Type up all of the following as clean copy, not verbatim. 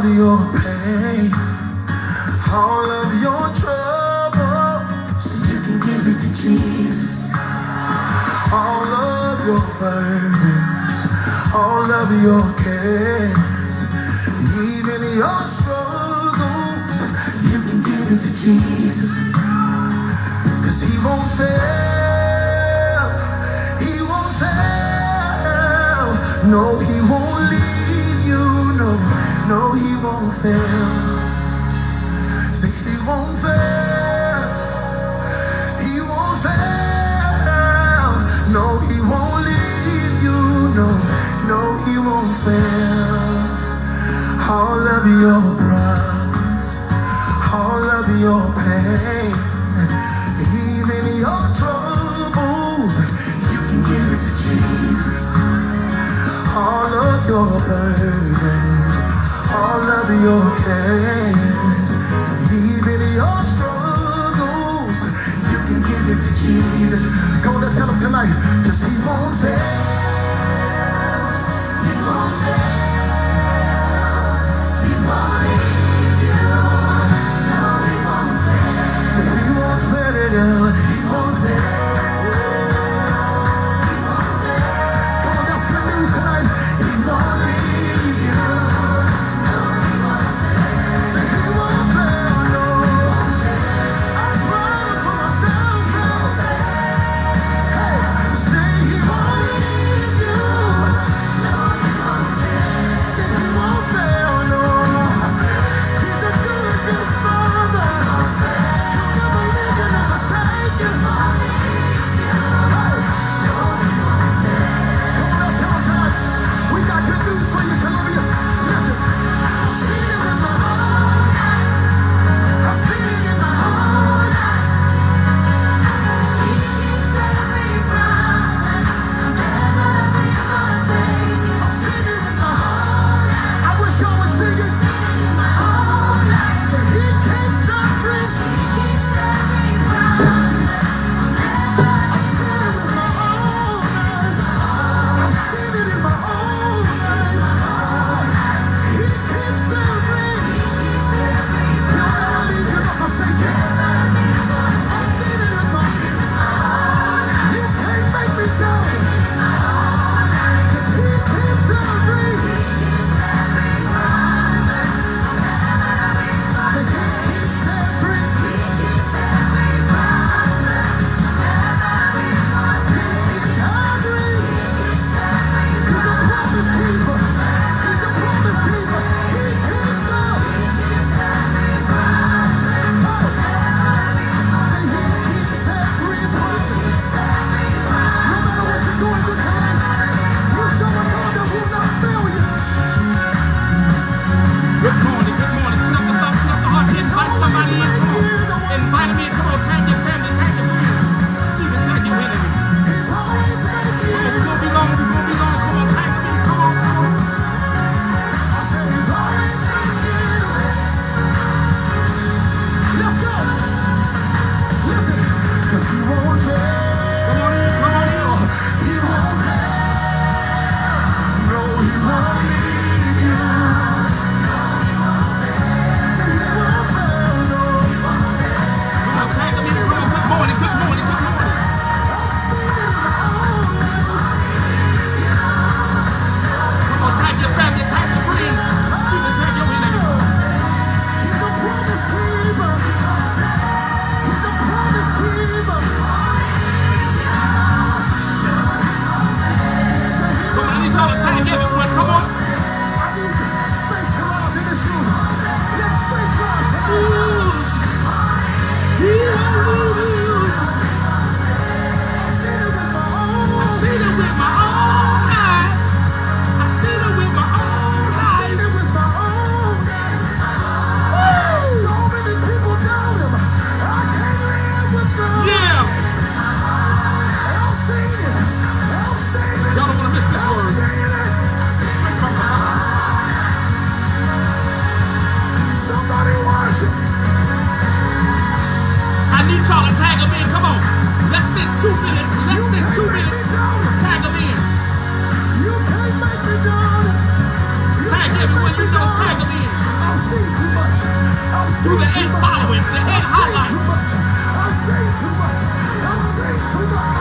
of your pain, all of your trouble, so you can give it to Jesus. All of your burdens, all of your cares, even your struggles, you can give it to Jesus. 'Cause he won't fail, he won't fail. No, he won't leave you, no, no, he won't fail. Say he won't fail, he won't fail. No, he won't leave you, no, no, he won't fail. All of your problems, all of your pain, even your troubles, you can give it to Jesus. All of your burdens, all of your cares, even your struggles, you can give it to Jesus. Come on, let's tell him tonight, 'cause he won't fail. He won't fail. He won't leave you. No, he won't fail. So he won't fail. He won't fail. Do the end following, the end highlights. I'm saying too much. I'm saying too much.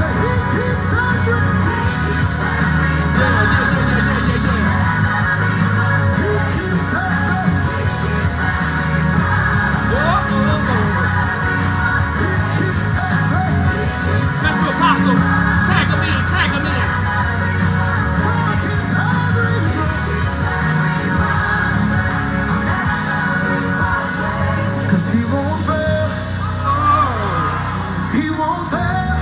So he keeps on doing. Yeah. He keeps on doing. He keeps on doing. Central Apostle, tag him in. God keeps honoring you. 'Cause he won't fail. He won't fail.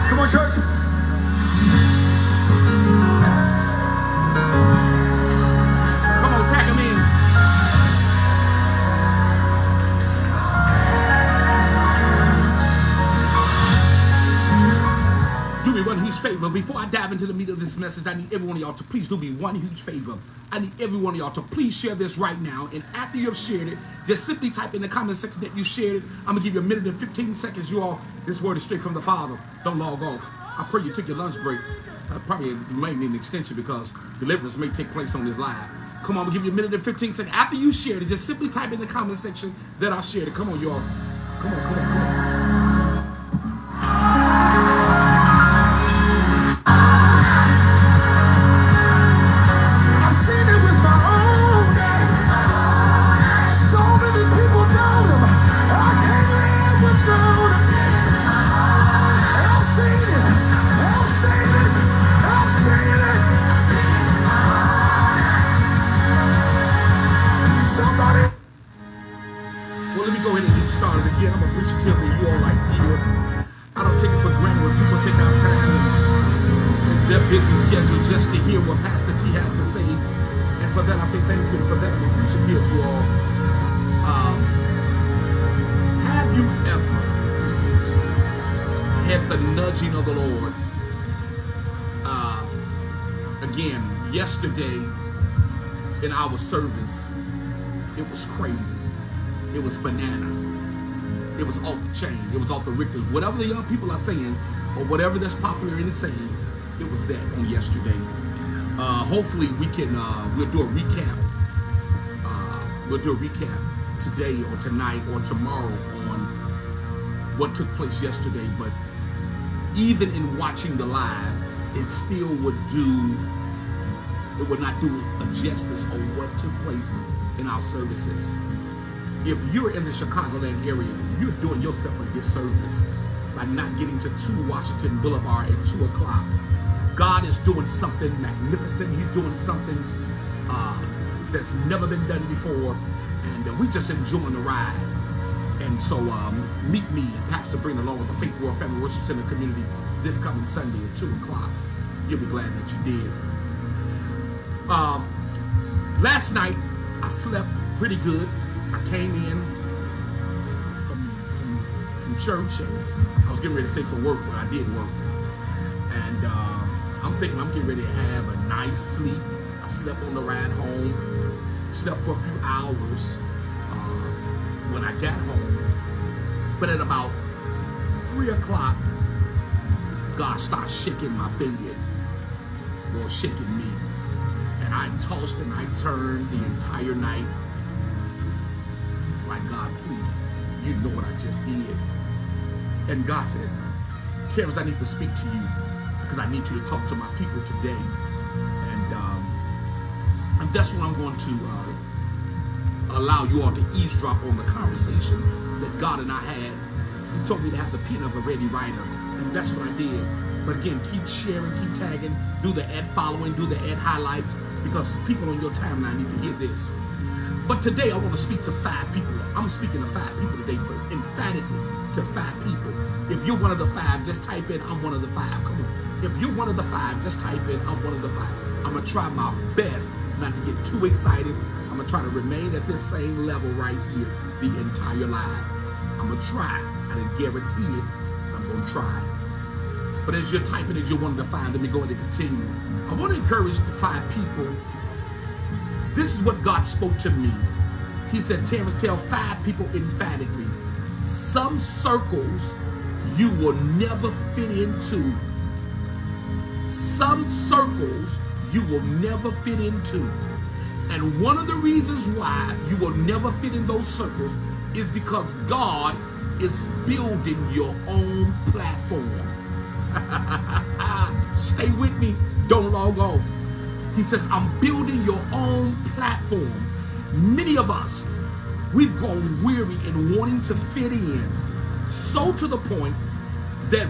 Come on, church. Come on, tag him in. Do me one huge favor. Before I dive into the meat of this message, I need every one of y'all to please do me one huge favor. I need every one of y'all to please share this right now. And after you've shared it, just simply type in the comment section that you shared it. I'm going to give you a minute and 15 seconds. You all, this word is straight from the Father. Don't log off. I pray you took your lunch break. Probably you might need an extension because deliverance may take place on this live. Come on, I'm going to give you a minute and 15 seconds. After you shared it, just simply type in the comment section that I shared it. Come on, y'all. Come on. I've seen it with my own eyes. So many people doubt him. I can't live without him. I've seen it. Somebody. Well, let me go ahead and get started again. I'm appreciative that you all are here. I don't take it for granted when people take out time and their busy schedule just to hear what Pastor T has to say. And for that, I say thank you. And for that, I'm appreciative, you all. Have you ever had the nudging of the Lord? Again, yesterday in our service, it was crazy. It was bananas. It was off the chain. It was off the Richters. Whatever the young people are saying, or whatever that's popular in the saying, it was that on yesterday. Hopefully we can, we'll do a recap. We'll do a recap today or tonight or tomorrow on what took place yesterday. But even in watching the live, it still would not do a justice on what took place in our services. If you're in the Chicagoland area, you're doing yourself a disservice by not getting to 2 Washington Boulevard at 2 o'clock. God is doing something magnificent. He's doing something that's never been done before, and we just enjoying the ride. And so meet me, Pastor Breen, along with the Faith World Family Worship Center community this coming Sunday at 2 o'clock. You'll be glad that you did. Last night, I slept pretty good. I came in from church, and I was getting ready to say from work, but I did work. And I'm thinking I'm getting ready to have a nice sleep. I slept on the ride home, slept for a few hours when I got home. But at about 3 o'clock, God started shaking my bed, or shaking me. And I tossed and I turned the entire night. Like, God, please, you know what I just did. And God said, Terrence, I need to speak to you because I need you to talk to my people today. And that's what I'm going to allow you all to eavesdrop on the conversation that God and I had. He told me to have the pen of a ready writer, and that's what I did. But again, keep sharing, keep tagging, do the ad following, do the ad highlights, because people on your timeline need to hear this. But today I want to speak to 5 people. I'm speaking to 5 people today, emphatically to 5 people. If you're one of the 5, just type in, I'm one of the 5. Come on. If you're one of the 5, just type in, I'm one of the 5. I'm going to try my best not to get too excited. I'm going to try to remain at this same level right here the entire live. I'm going to try. I didn't guarantee it. I'm going to try. But as you're typing, as you're one of the 5, let me go ahead and continue. I want to encourage the 5 people. This is what God spoke to me. He said, Terrence, tell 5 people emphatically, some circles you will never fit into. Some circles you will never fit into. And one of the reasons why you will never fit in those circles is because God is building your own platform. Stay with me, don't log off. He says, I'm building your own platform. Many of us, we've grown weary in wanting to fit in, so to the point that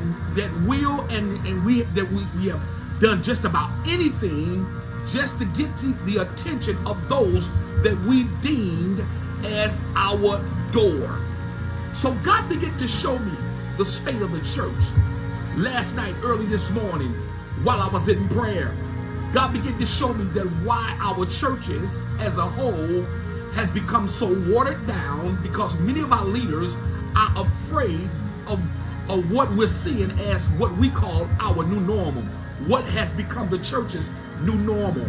we have done just about anything just to get to the attention of those that we deemed as our door. So God began to show me the state of the church. Last night, early this morning, while I was in prayer, God began to show me that why our churches as a whole has become so watered down, because many of our leaders are afraid of what we're seeing as what we call our new normal, what has become the church's new normal.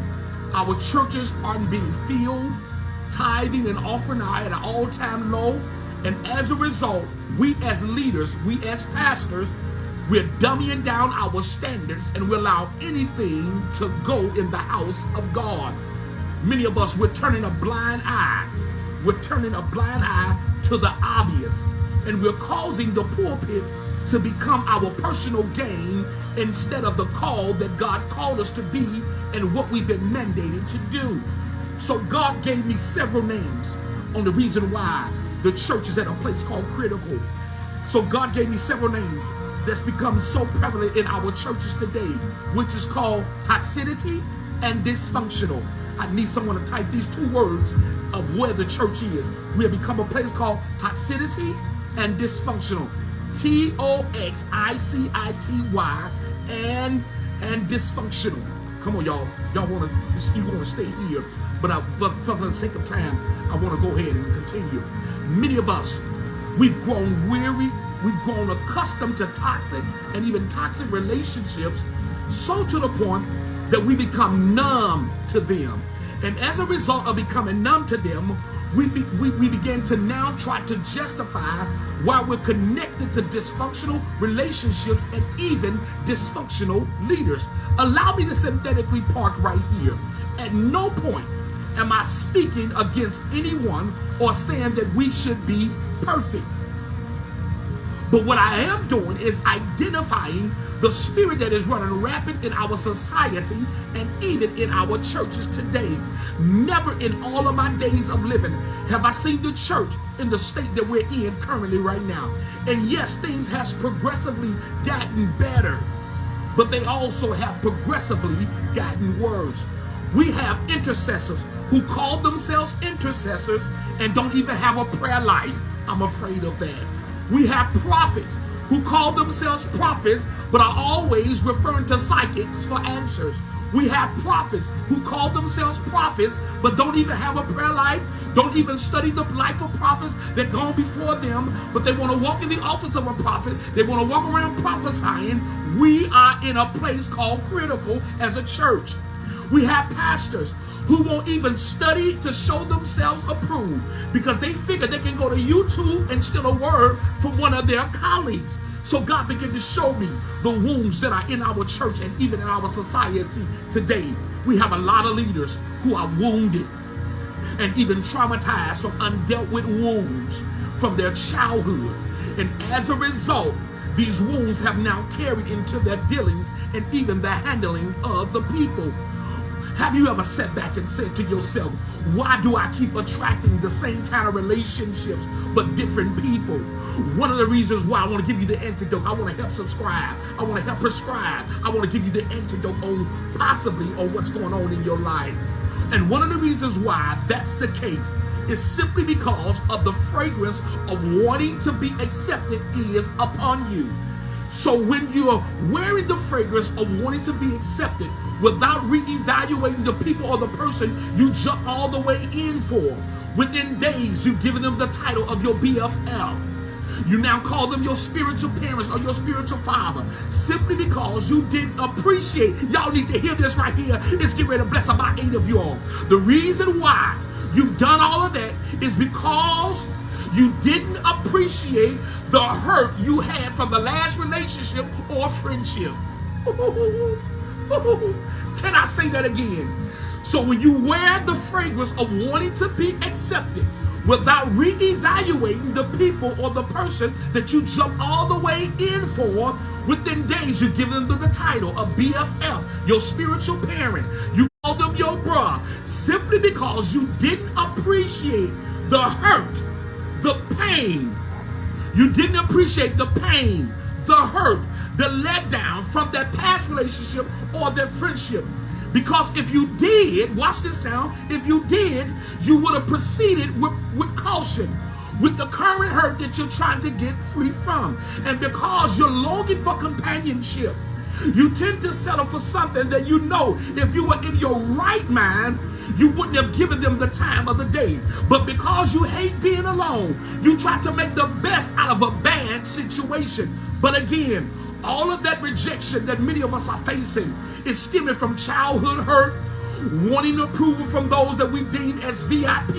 Our churches aren't being filled, tithing and offering are at an all-time low, and as a result, we as leaders, we as pastors, we're dumbing down our standards and we allow anything to go in the house of God. Many of us, we're turning a blind eye. We're turning a blind eye to the obvious, and we're causing the pulpit to become our personal gain instead of the call that God called us to be and what we've been mandated to do. So God gave me several names on the reason why the church is at a place called critical. So God gave me several names that's become so prevalent in our churches today, which is called toxicity and dysfunctional. I need someone to type these two words of where the church is. We have become a place called toxicity and dysfunctional. Toxicity and dysfunctional. Come on, y'all. You want to stay here, but for the sake of time, I want to go ahead and continue. Many of us, we've grown weary. We've grown accustomed to toxic and even toxic relationships, so to the point that we become numb to them. And as a result of becoming numb to them, we begin to now try to justify why we're connected to dysfunctional relationships and even dysfunctional leaders. Allow me to synthetically park right here. At no point am I speaking against anyone or saying that we should be perfect. But what I am doing is identifying the spirit that is running rampant in our society and even in our churches today. Never in all of my days of living have I seen the church in the state that we're in currently right now. And yes, things has progressively gotten better, but they also have progressively gotten worse. We have intercessors who call themselves intercessors and don't even have a prayer life. I'm afraid of that. We have prophets who call themselves prophets but are always referring to psychics for answers. We have prophets who call themselves prophets but don't even have a prayer life, don't even study the life of prophets that gone before them, but they want to walk in the office of a prophet. They want to walk around prophesying. We are in a place called critical as a church. We have pastors who won't even study to show themselves approved because they figure they can go to YouTube and steal a word from one of their colleagues. So God began to show me the wounds that are in our church and even in our society today. We have a lot of leaders who are wounded and even traumatized from undealt with wounds from their childhood. And as a result, these wounds have now carried into their dealings and even the handling of the people. Have you ever sat back and said to yourself, why do I keep attracting the same kind of relationships but different people? One of the reasons why I want to give you the antidote, I want to help subscribe, I want to help prescribe, I want to give you the antidote on possibly on what's going on in your life. And one of the reasons why that's the case is simply because of the fragrance of wanting to be accepted is upon you. So when you're wearing the fragrance of wanting to be accepted without reevaluating the people or the person you jump all the way in for, within days you've given them the title of your BFF. You now call them your spiritual parents or your spiritual father simply because you didn't appreciate. Y'all need to hear this right here. It's getting ready to bless about 8 of you all. The reason why you've done all of that is because you didn't appreciate the hurt you had from the last relationship or friendship. Can I say that again? So when you wear the fragrance of wanting to be accepted without re-evaluating the people or the person that you jump all the way in for, within days you give them the title of BFF, your spiritual parent. You call them your bruh, simply because you didn't appreciate the hurt, the pain. You didn't appreciate the pain, the hurt, the letdown from that past relationship or that friendship. Because if you did, watch this now, if you did, you would have proceeded with caution, with the current hurt that you're trying to get free from. And because you're longing for companionship, you tend to settle for something that you know if you were in your right mind, you wouldn't have given them the time of the day. But because you hate being alone, you try to make the best out of a bad situation. But again, all of that rejection that many of us are facing is stemming from childhood hurt, wanting approval from those that we deem as VIP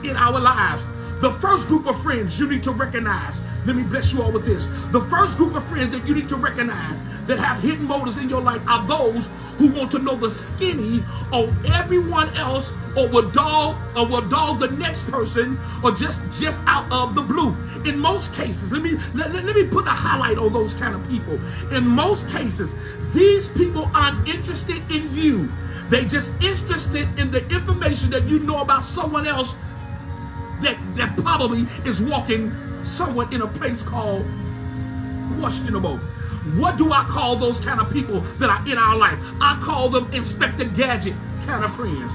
in our lives. The first group of friends you need to recognize, let me bless you all with this. The first group of friends that you need to recognize that have hidden motives in your life are those who want to know the skinny on everyone else, or will dog the next person, or just out of the blue. In most cases, let me put a highlight on those kind of people. In most cases, these people aren't interested in you. They just interested in the information that you know about someone else that probably is walking somewhere in a place called questionable. What do I call those kind of people that are in our life? I call them Inspector Gadget kind of friends.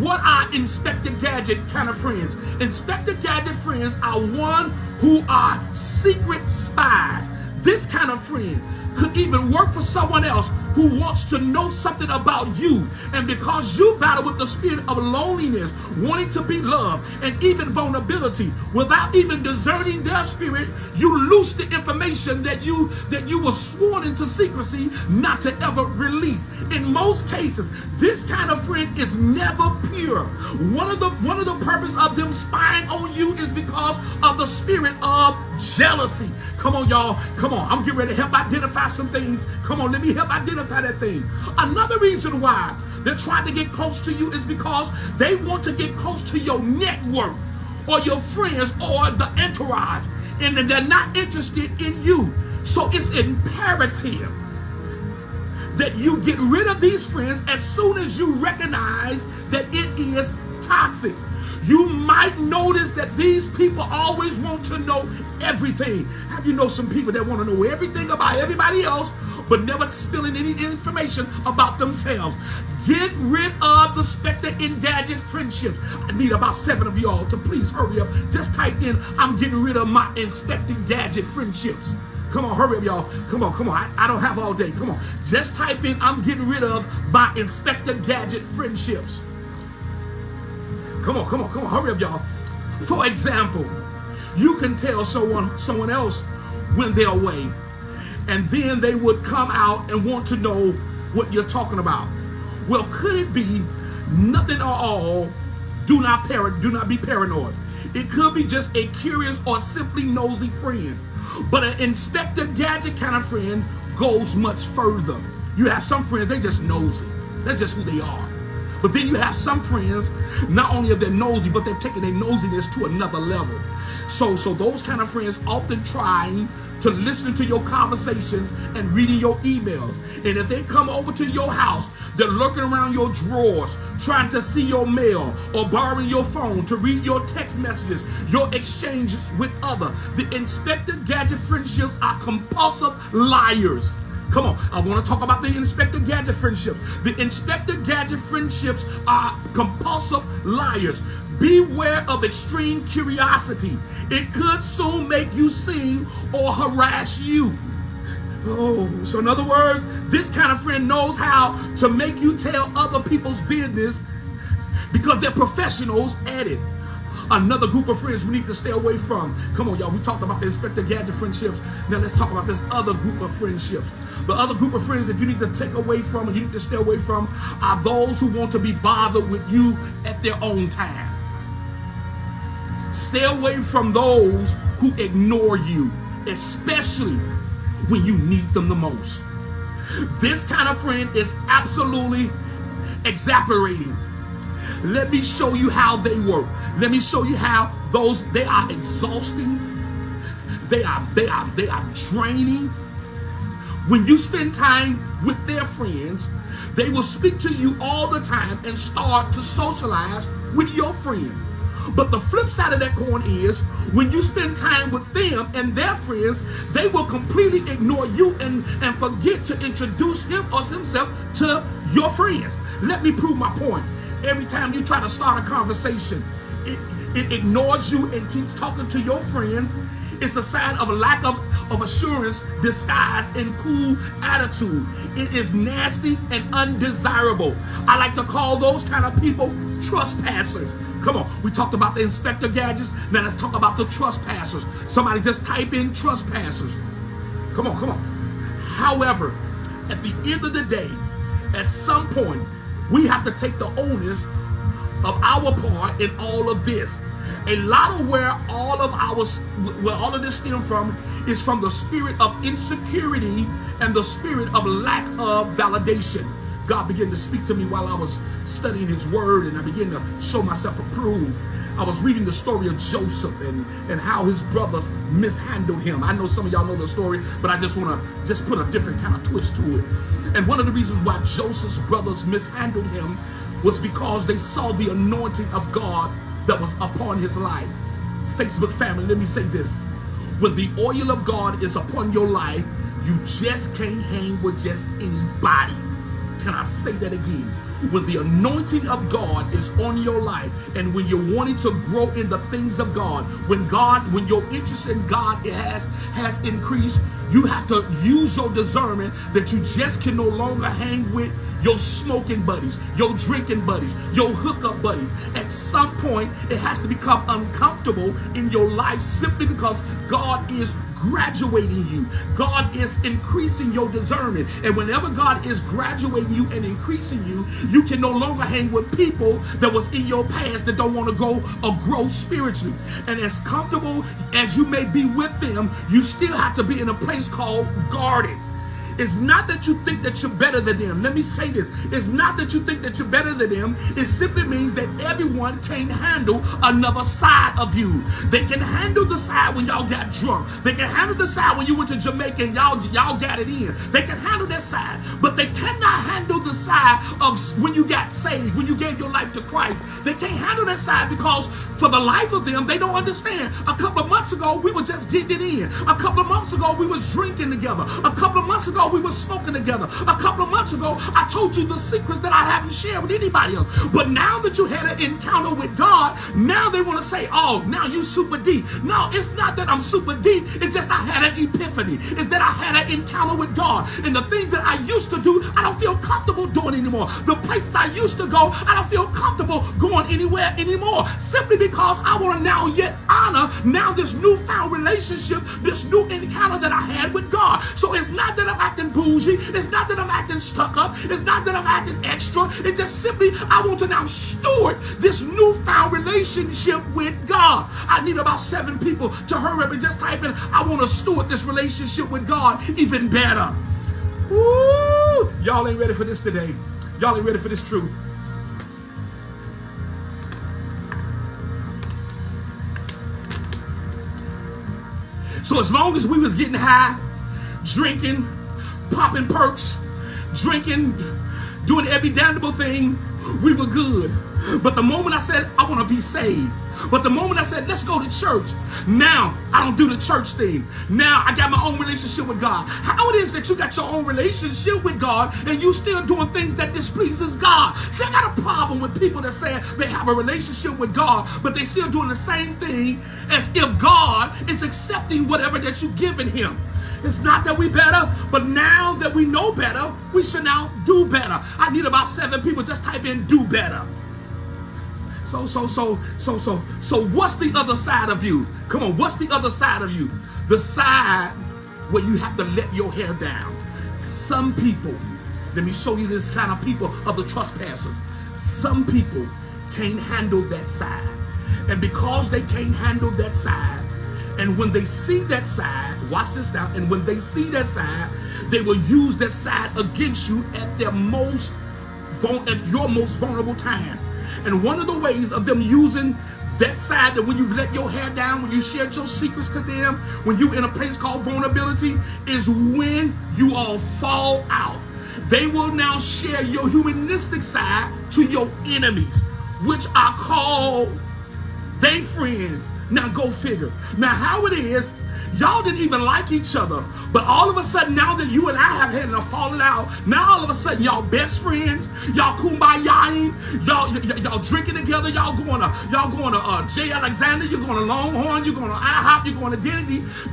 What are Inspector Gadget kind of friends? Inspector Gadget friends are one who are secret spies. This kind of friend could even work for someone else who wants to know something about you. And because you battle with the spirit of loneliness, wanting to be loved, and even vulnerability, without even discerning their spirit, you loose the information that you were sworn into secrecy not to ever release. In most cases, this kind of friend is never pure. One of the purpose of them spying on you is because of the spirit of jealousy. Come on, y'all. Come on. I'm getting ready to help identify some things. Come on, let me help identify that thing. Another reason why they're trying to get close to you is because they want to get close to your network or your friends or the entourage, and they're not interested in you. So it's imperative that you get rid of these friends as soon as you recognize that it is toxic. You might notice that these people always want to know everything. Have you know some people that want to know everything about everybody else, but never spilling any information about themselves? Get rid of the Spectre and Gadget friendships. I need about 7 of y'all to please hurry up. Just type in, I'm getting rid of my Inspector Gadget friendships. Come on, hurry up, y'all. Come on, come on. I don't have all day. Come on. Just type in, I'm getting rid of my Inspector Gadget friendships. Come on, come on, come on. Hurry up, y'all. For example, you can tell someone else when they're away, and then they would come out and want to know what you're talking about. Well, could it be nothing at all? Do not be paranoid. It could be just a curious or simply nosy friend. But an Inspector Gadget kind of friend goes much further. You have some friends, they just nosy. That's just who they are. But then you have some friends, not only are they nosy, but they've taken their nosiness to another level. So those kind of friends often trying to listen to your conversations and reading your emails. And if they come over to your house, they're lurking around your drawers, trying to see your mail or borrowing your phone to read your text messages, your exchanges with others. The Inspector Gadget friendships are compulsive liars. Come on, I want to talk about the Inspector Gadget friendships. The Inspector Gadget friendships are compulsive liars. Beware of extreme curiosity. It could soon make you sing or harass you. Oh, so in other words, this kind of friend knows how to make you tell other people's business because they're professionals at it. Another group of friends we need to stay away from. Come on, y'all. We talked about the Inspector Gadget friendships. Now let's talk about this other group of friendships. The other group of friends that you need to take away from and you need to stay away from are those who want to be bothered with you at their own time. Stay away from those who ignore you, especially when you need them the most. This kind of friend is absolutely exasperating. Let me show you how they work. Let me show you how they are exhausting. They are draining. When you spend time with their friends, they will speak to you all the time and start to socialize with your friend. But the flip side of that coin is when you spend time with them and their friends, they will completely ignore you and forget to introduce him or himself to your friends. Let me prove my point. Every time you try to start a conversation, it ignores you and keeps talking to your friends. It's a sign of a lack of assurance disguised in cool attitude. It is nasty and undesirable. I like to call those kind of people trespassers. Come on, we talked about the Inspector Gadgets. Now let's talk about the trespassers. Somebody just type in trespassers. Come on, come on. However, at the end of the day, at some point, we have to take the onus of our part in all of this. A lot of where all of this stems from is from the spirit of insecurity and the spirit of lack of validation. God began to speak to me while I was studying his word, and I began to show myself approved. I was reading the story of Joseph and how his brothers mishandled him. I know some of y'all know the story, but I just want to put a different kind of twist to it. And one of the reasons why Joseph's brothers mishandled him was because they saw the anointing of God that was upon his life. Facebook family, let me say this. When the oil of God is upon your life, you just can't hang with just anybody. Can I say that again? When the anointing of God is on your life, and when you're wanting to grow in the things of God, when your interest in God has increased, you have to use your discernment that you just can no longer hang with your smoking buddies, your drinking buddies, your hookup buddies. At some point, it has to become uncomfortable in your life simply because God is graduating you. God is increasing your discernment. And whenever God is graduating you and increasing you, you can no longer hang with people that was in your past that don't want to go or grow spiritually. And as comfortable as you may be with them, you still have to be in a place called guarded. It's not that you think that you're better than them. Let me say this. It's not that you think that you're better than them. It simply means that everyone can't handle another side of you. They can handle the side when y'all got drunk. They can handle the side when you went to Jamaica and y'all got it in. They can handle that side. But they cannot handle the side of when you got saved, when you gave your life to Christ. They can't handle that side because for the life of them, they don't understand. A couple of months ago, we were just getting it in. A couple of months ago, we was drinking together. A couple of months ago, we were smoking together. A couple of months ago, I told you the secrets that I haven't shared with anybody else. But now that you had an encounter with God, now they want to say, oh, now you super deep. No, it's not that I'm super deep. It's just I had an epiphany. It's that I had an encounter with God. And the things that I used to do, I don't feel comfortable doing anymore. The places I used to go, I don't feel comfortable going anywhere anymore. Simply because I want to now yet honor now this newfound relationship, this new encounter that I had with God. So it's not that I'm acting bougie. It's not that I'm acting stuck up. It's not that I'm acting extra. It's just simply I want to now steward this newfound relationship with God. I need about 7 people to hurry up and just type in, I want to steward this relationship with God even better. Woo! Y'all ain't ready for this today. Y'all ain't ready for this truth. So as long as we was getting high, drinking, popping perks, drinking, doing every damnable thing, we were good. But the moment I said, I want to be saved, but the moment I said, let's go to church, now I don't do the church thing. Now I got my own relationship with God. How it is that you got your own relationship with God and you still doing things that displeases God? See, I got a problem with people that say they have a relationship with God, but they still doing the same thing as if God is accepting whatever that you're giving him. It's not that we better, but now that we know better, we should now do better. I need about 7 people. Just type in do better. So what's the other side of you? Come on, what's the other side of you? The side where you have to let your hair down. Some people, let me show you this kind of people of the trespassers. Some people can't handle that side. And because they can't handle that side, and when they see that side, watch this now, and when they see that side, they will use that side against you at your most vulnerable time. And one of the ways of them using that side, that when you let your hair down, when you shared your secrets to them, when you in a place called vulnerability, is when you all fall out. They will now share your humanistic side to your enemies, which are called they friends. Now go figure. Now how it is, y'all didn't even like each other, but all of a sudden, now that you and I have had a falling out, now all of a sudden y'all best friends, y'all kumbayaing, y'all drinking together, y'all going to J. Alexander, you're going to Longhorn, you're going to IHOP, you're going to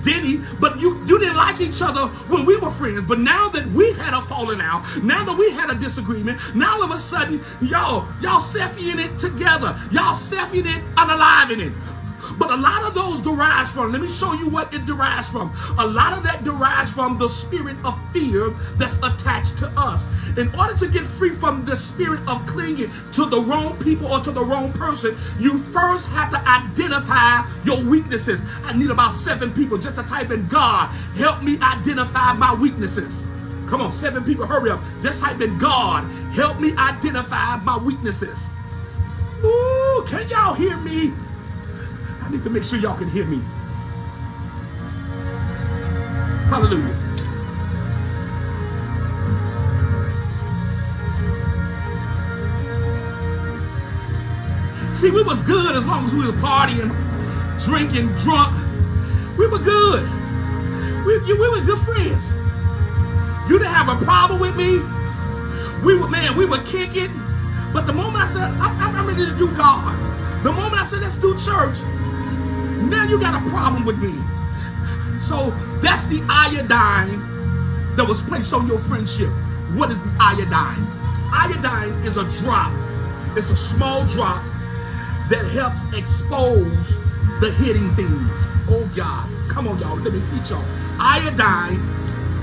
Denny, but you didn't like each other when we were friends. But now that we've had a falling out, now that we had a disagreement, now all of a sudden y'all Sephiing it together, y'all Sephiing it, unaliving it. But a lot of those derives from, let me show you what it derives from. A lot of that derives from the spirit of fear that's attached to us. In order to get free from the spirit of clinging to the wrong people or to the wrong person, you first have to identify your weaknesses. I need about 7 people just to type in, God, help me identify my weaknesses. Come on, 7 people, hurry up. Just type in, God, help me identify my weaknesses. Ooh, can y'all hear me? I need to make sure y'all can hear me. Hallelujah. See, we was good as long as we were partying, drinking, drunk. We were good. We were good friends. You didn't have a problem with me. We were kicking. But the moment I said, I'm ready to do God, the moment I said, let's do church, now you got a problem with me. So that's the iodine that was placed on your friendship. What is the iodine? Iodine is a drop. It's a small drop that helps expose the hidden things. Oh God, come on y'all, let me teach y'all. Iodine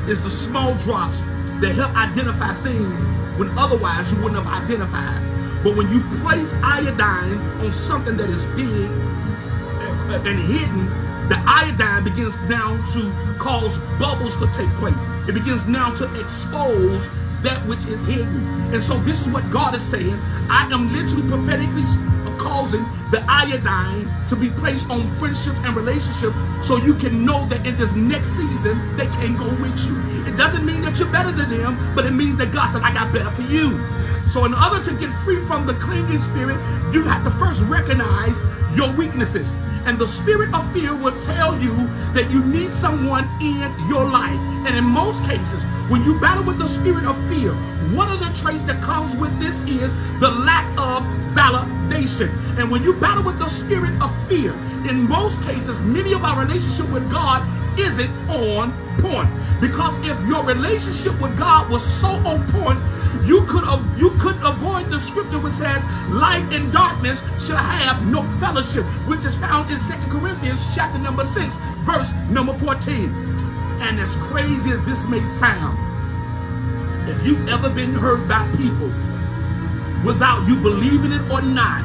is the small drops that help identify things when otherwise you wouldn't have identified. But when you place iodine on something that is big and hidden, the iodine begins now to cause bubbles to take place. It begins now to expose that which is hidden. And so this is what God is saying. I am literally prophetically causing the iodine to be placed on friendships and relationships so you can know that in this next season they can go with you. It doesn't mean that you're better than them, but it means that God said, I got better for you. So in order to get free from the clinging spirit, you have to first recognize your weaknesses. And the spirit of fear will tell you that you need someone in your life. And in most cases, when you battle with the spirit of fear, one of the traits that comes with this is the lack of validation. And when you battle with the spirit of fear, in most cases, many of our relationship with God isn't on point. Because if your relationship with God was so on point, you couldn't avoid the scripture which says light and darkness shall have no fellowship, which is found in 2 Corinthians chapter number 6 verse number 14. And as crazy as this may sound, if you've ever been hurt by people without you believing it or not,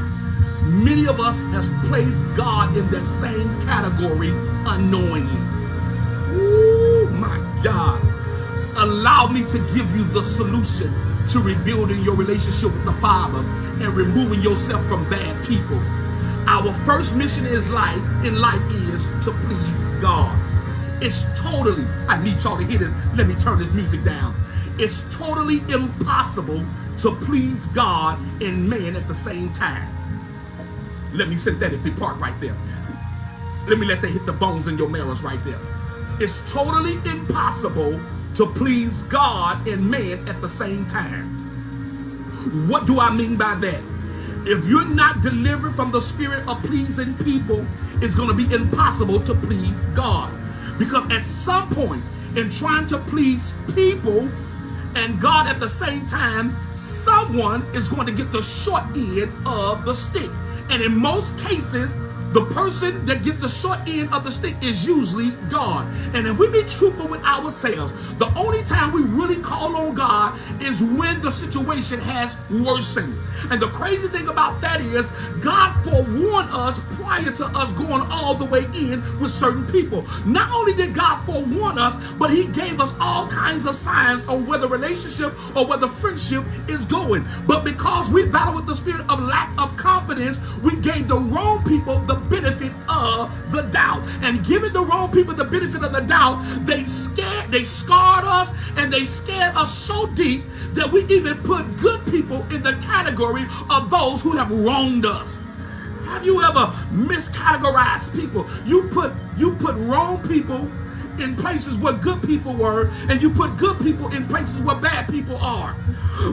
many of us have placed God in that same category unknowingly. Ooh, my God. Allow me to give you the solution to rebuilding your relationship with the Father and removing yourself from bad people. Our first mission in life is to please God. It's totally, I need y'all to hear this. Let me turn this music down. It's totally impossible to please God and man at the same time. Let me synthetically park right there. Let me let that hit the bones in your marrows right there. It's totally impossible to please God and man at the same time. What do I mean by that? If you're not delivered from the spirit of pleasing people, it's going to be impossible to please God. Because at some point in trying to please people and God at the same time, someone is going to get the short end of the stick. And in most cases, The person that gets the short end of the stick is usually God. And if we be truthful with ourselves, the only time we really call on God is when the situation has worsened. And the crazy thing about that is God forewarned us prior to us going all the way in with certain people. Not only did God forewarn us, but he gave us all kinds of signs on where the relationship or where the friendship is going. But because we battle with the spirit of lack of confidence, we gave the wrong people the benefit of the doubt. And giving the wrong people the benefit of the doubt, they scarred us, and they scared us so deep that we even put good people in the category of those who have wronged us. Have you ever miscategorized people? You put wrong people in places where good people were, and you put good people in places where bad people are.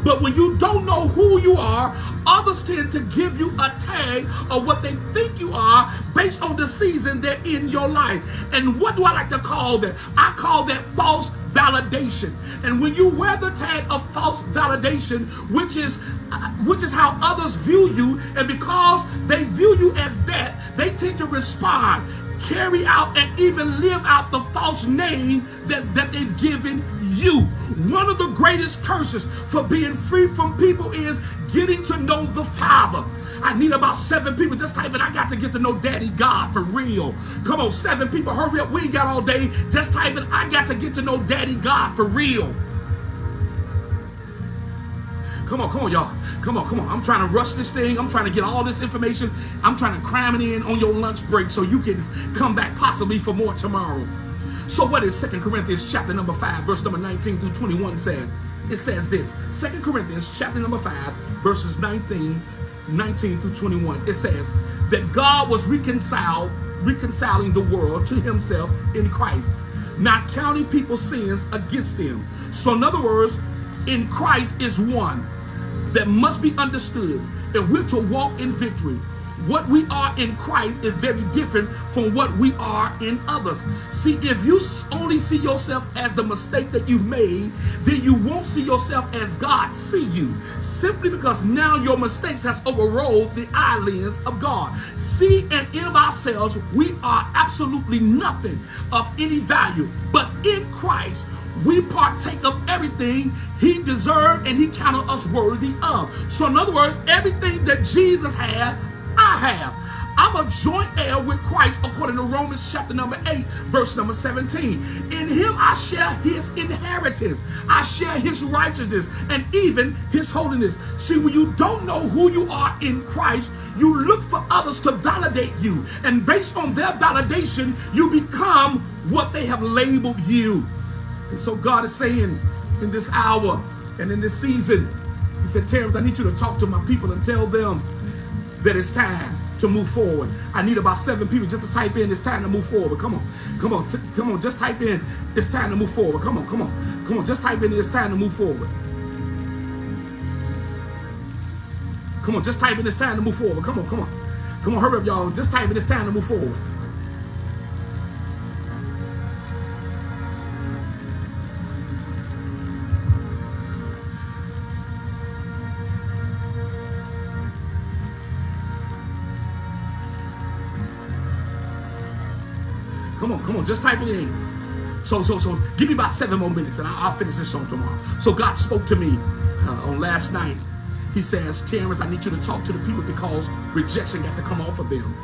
But when you don't know who you are, others tend to give you a tag of what they think you are based on the season they're in your life. And what do I like to call that? I call that false validation. And when you wear the tag of false validation, which is how others view you, and because they view you as that, they tend to respond, carry out, and even live out the false name that they've given you. One of the greatest curses for being free from people is getting to know the Father. I need about 7 people. Just type in, I got to get to know Daddy God for real. Come on, 7 people, hurry up. We ain't got all day. Just type in, I got to get to know Daddy God for real. Come on, y'all. Come on. I'm trying to rush this thing. I'm trying to get all this information. I'm trying to cram it in on your lunch break so you can come back possibly for more tomorrow. So what is 2 Corinthians chapter number 5, verse number 19 through 21 says? It says this, 2 Corinthians chapter number 5, verses 19 through 21. It says that God was reconciling the world to himself in Christ, not counting people's sins against them. So in other words, in Christ is one that must be understood, and we're to walk in victory. What we are in Christ is very different from what we are in others. See, if you only see yourself as the mistake that you made, then you won't see yourself as God see you, simply because now your mistakes has overrode the eye lens of God. See, and in of ourselves, we are absolutely nothing of any value, but in Christ, we partake of everything he deserved and he counted us worthy of. So in other words, everything that Jesus had, I have. I'm a joint heir with Christ according to Romans chapter number 8, verse number 17. In him I share his inheritance. I share his righteousness and even his holiness. See, when you don't know who you are in Christ, you look for others to validate you. And based on their validation, you become what they have labeled you. And so God is saying in this hour and in this season, he said, Terrence, I need you to talk to my people and tell them that it's time to move forward. I need about 7 people just to type in, it's time to move forward. Come on, just type in, it's time to move forward. Come on, just type in, it's time to move forward. Come on, just type in, it's time to move forward. Come on, hurry up, y'all. Just type in, it's time to move forward. Come on, just type it in. So give me about 7 more minutes and I'll finish this song tomorrow. So God spoke to me on last night. He says, Terrence, I need you to talk to the people because rejection got to come off of them.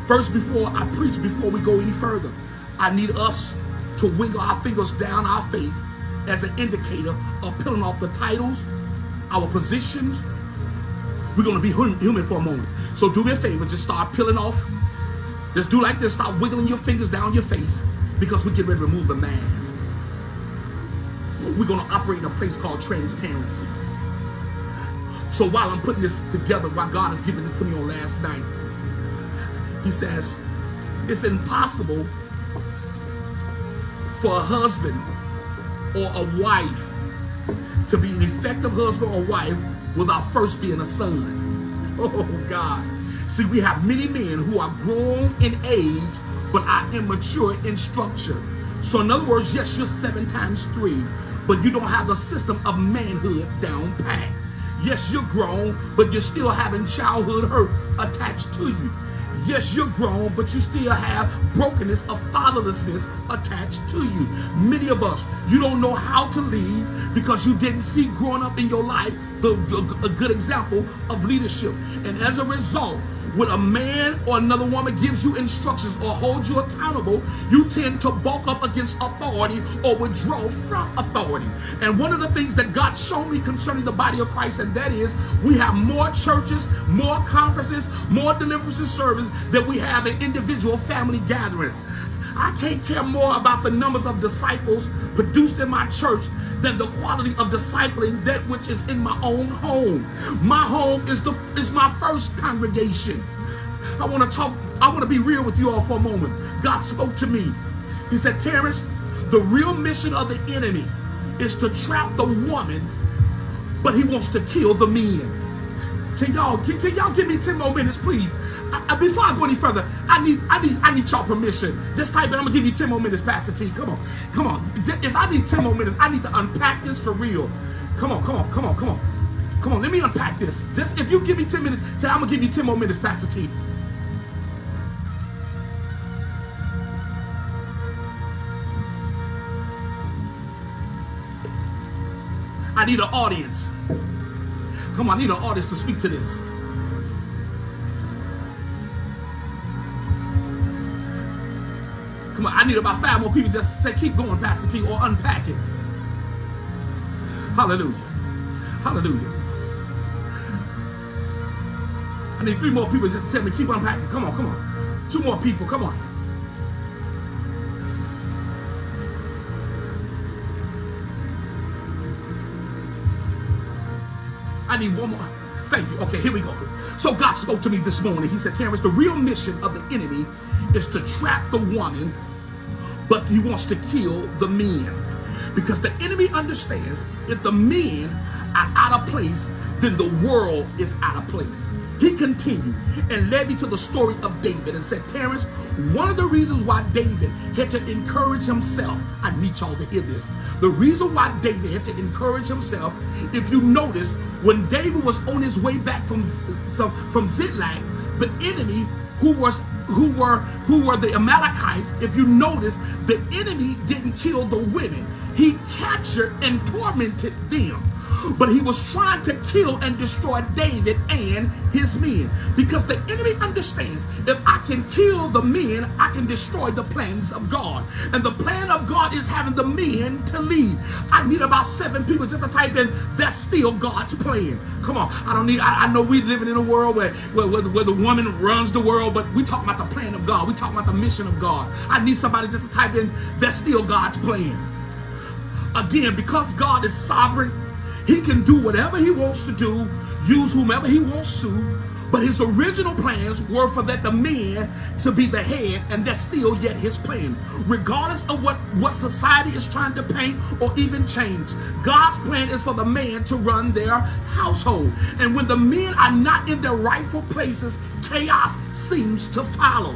First, before I preach, before we go any further, I need us to wiggle our fingers down our face as an indicator of peeling off the titles, our positions. We're going to be human for a moment. So do me a favor, just start peeling off. Just do like this, start wiggling your fingers down your face because we get ready to remove the mask. We're going to operate in a place called transparency. So while I'm putting this together, while God is giving this to me on last night, he says, it's impossible for a husband or a wife to be an effective husband or wife without first being a son. Oh, God. See, we have many men who are grown in age, but are immature in structure. So in other words, yes, you're 7 times 3, but you don't have the system of manhood down pat. Yes, you're grown, but you're still having childhood hurt attached to you. Yes, you're grown, but you still have brokenness of fatherlessness attached to you. Many of us, you don't know how to lead because you didn't see growing up in your life a good example of leadership. And as a result, when a man or another woman gives you instructions or holds you accountable, you tend to bulk up against authority or withdraw from authority. And one of the things that God showed me concerning the body of Christ, and that is we have more churches, more conferences, more deliverance and service than we have in individual family gatherings. I can't care more about the numbers of disciples produced in my church than the quality of discipling that which is in my own home. My home is my first congregation. I want to be real with you all for a moment. God spoke to me. He said, Terrence, the real mission of the enemy is to trap the woman, but he wants to kill the men. Can y'all give me 10 more minutes, please? Before I go any further, I need y'all permission. Just type it. I'm gonna give you 10 more minutes, Pastor T. Come on. If I need 10 more minutes, I need to unpack this for real. Come on. Let me unpack this. Just if you give me 10 minutes, say I'm gonna give you 10 more minutes, Pastor T. I need an audience. Come on, I need an audience to speak to this. Come on, I need about 5 more people just say, keep going, Pastor T, or unpack it. Hallelujah. Hallelujah. I need 3 more people just to tell me, keep unpacking. Come on. 2 more people, come on. I need 1 more. Thank you. Okay, here we go. So God spoke to me this morning. He said, Terrence, the real mission of the enemy is to trap the woman, but he wants to kill the men. Because the enemy understands if the men are out of place, then the world is out of place. He continued and led me to the story of David and said, Terrence, one of the reasons why David had to encourage himself, I need y'all to hear this. The reason why David had to encourage himself, if you notice, when David was on his way back from Ziklag, the enemy who were the Amalekites, if you notice, the enemy didn't kill the women. He captured and tormented them. But he was trying to kill and destroy David and his men. Because the enemy understands if I can kill the men, I can destroy the plans of God. And the plan of God is having the men to lead. I need about 7 people just to type in, that's still God's plan. Come on. I know we living in a world where the woman runs the world, but we talking about the plan of God. We talking about the mission of God. I need somebody just to type in, that's still God's plan. Again, because God is sovereign, he can do whatever he wants to do, use whomever he wants to, but his original plans were for that the man to be the head, and that's still yet his plan. Regardless of what society is trying to paint or even change, God's plan is for the man to run their household. And when the men are not in their rightful places, chaos seems to follow.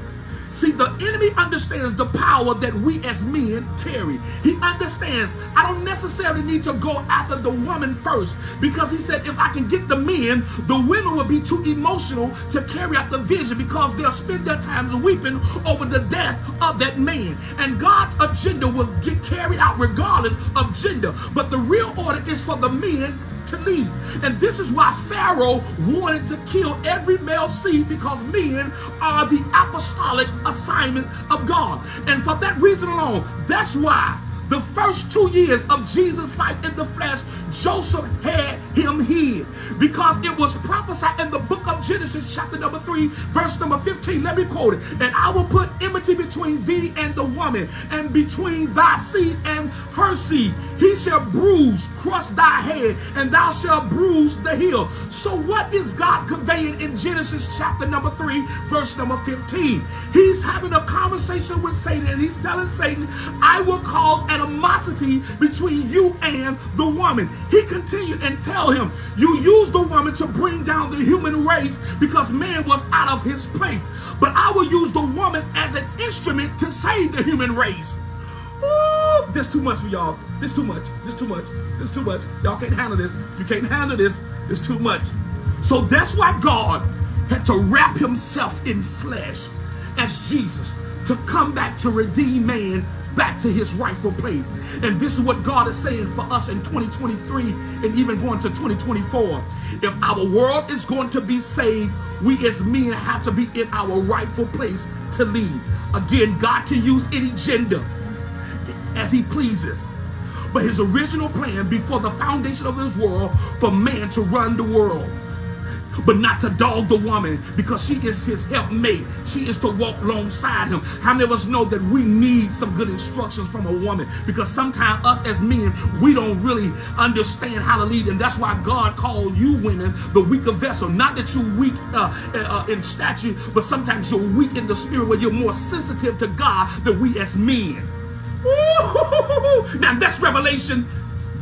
See, the enemy understands the power that we as men carry. He understands I don't necessarily need to go after the woman first, because he said if I can get the men, the women will be too emotional to carry out the vision, because they'll spend their time weeping over the death of that man. And God's agenda will get carried out regardless of gender. But the real order is for the men to lead. And this is why Pharaoh wanted to kill every male seed, because men are the apostolic assignment of God. And for that reason alone, that's why the first 2 years of Jesus' life in the flesh, Joseph had him hid, because it was prophesied in the book of Genesis chapter number 3 verse number 15. Let me quote it. And I will put enmity between thee and the woman, and between thy seed and her seed. He shall crush thy head, and thou shalt bruise the heel. So what is God conveying in Genesis chapter number 3 verse number 15? He's having a conversation with Satan, and he's telling Satan, I will cause animosity between you and the woman. He continued and tell him, you use the woman to bring down the human race because man was out of his place. But I will use the woman as an instrument to save the human race. Ooh, this too much for y'all. This too much. This too much. This too much. Y'all can't handle this. You can't handle this. It's too much. So that's why God had to wrap himself in flesh as Jesus to come back to redeem man back to his rightful place. And this is what God is saying for us in 2023 and even going to 2024. If our world is going to be saved, we as men have to be in our rightful place to lead. Again, God can use any gender as he pleases. But his original plan before the foundation of this world for man to run the world, but not to dog the woman, because she is his helpmate. She is to walk alongside him. How many of us know that we need some good instructions from a woman? Because sometimes us as men, we don't really understand how to lead. And that's why God called you women the weaker vessel. Not that you're weak in stature, but sometimes you're weak in the spirit, where you're more sensitive to God than we as men. Woo-hoo-hoo-hoo. Now that's revelation.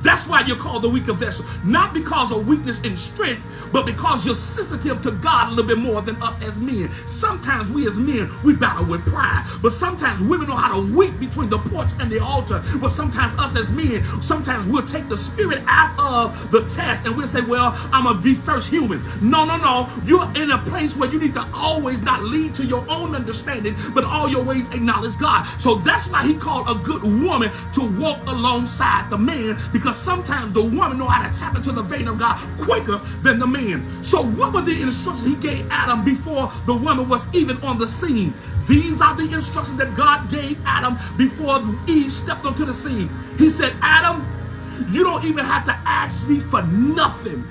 That's why you're called the weaker vessel. Not because of weakness in strength, but because you're sensitive to God a little bit more than us as men. Sometimes we as men, we battle with pride. But sometimes women know how to weep between the porch and the altar. But sometimes us as men, sometimes we'll take the spirit out of the test and we'll say, well, I'm going to be first human. No, no, no. You're in a place where you need to always not lead to your own understanding, but all your ways acknowledge God. So that's why he called a good woman to walk alongside the man, because sometimes the woman know how to tap into the vein of God quicker than the man. So what were the instructions he gave Adam before the woman was even on the scene? These are the instructions that God gave Adam before Eve stepped onto the scene. He said, Adam, you don't even have to ask me for nothing.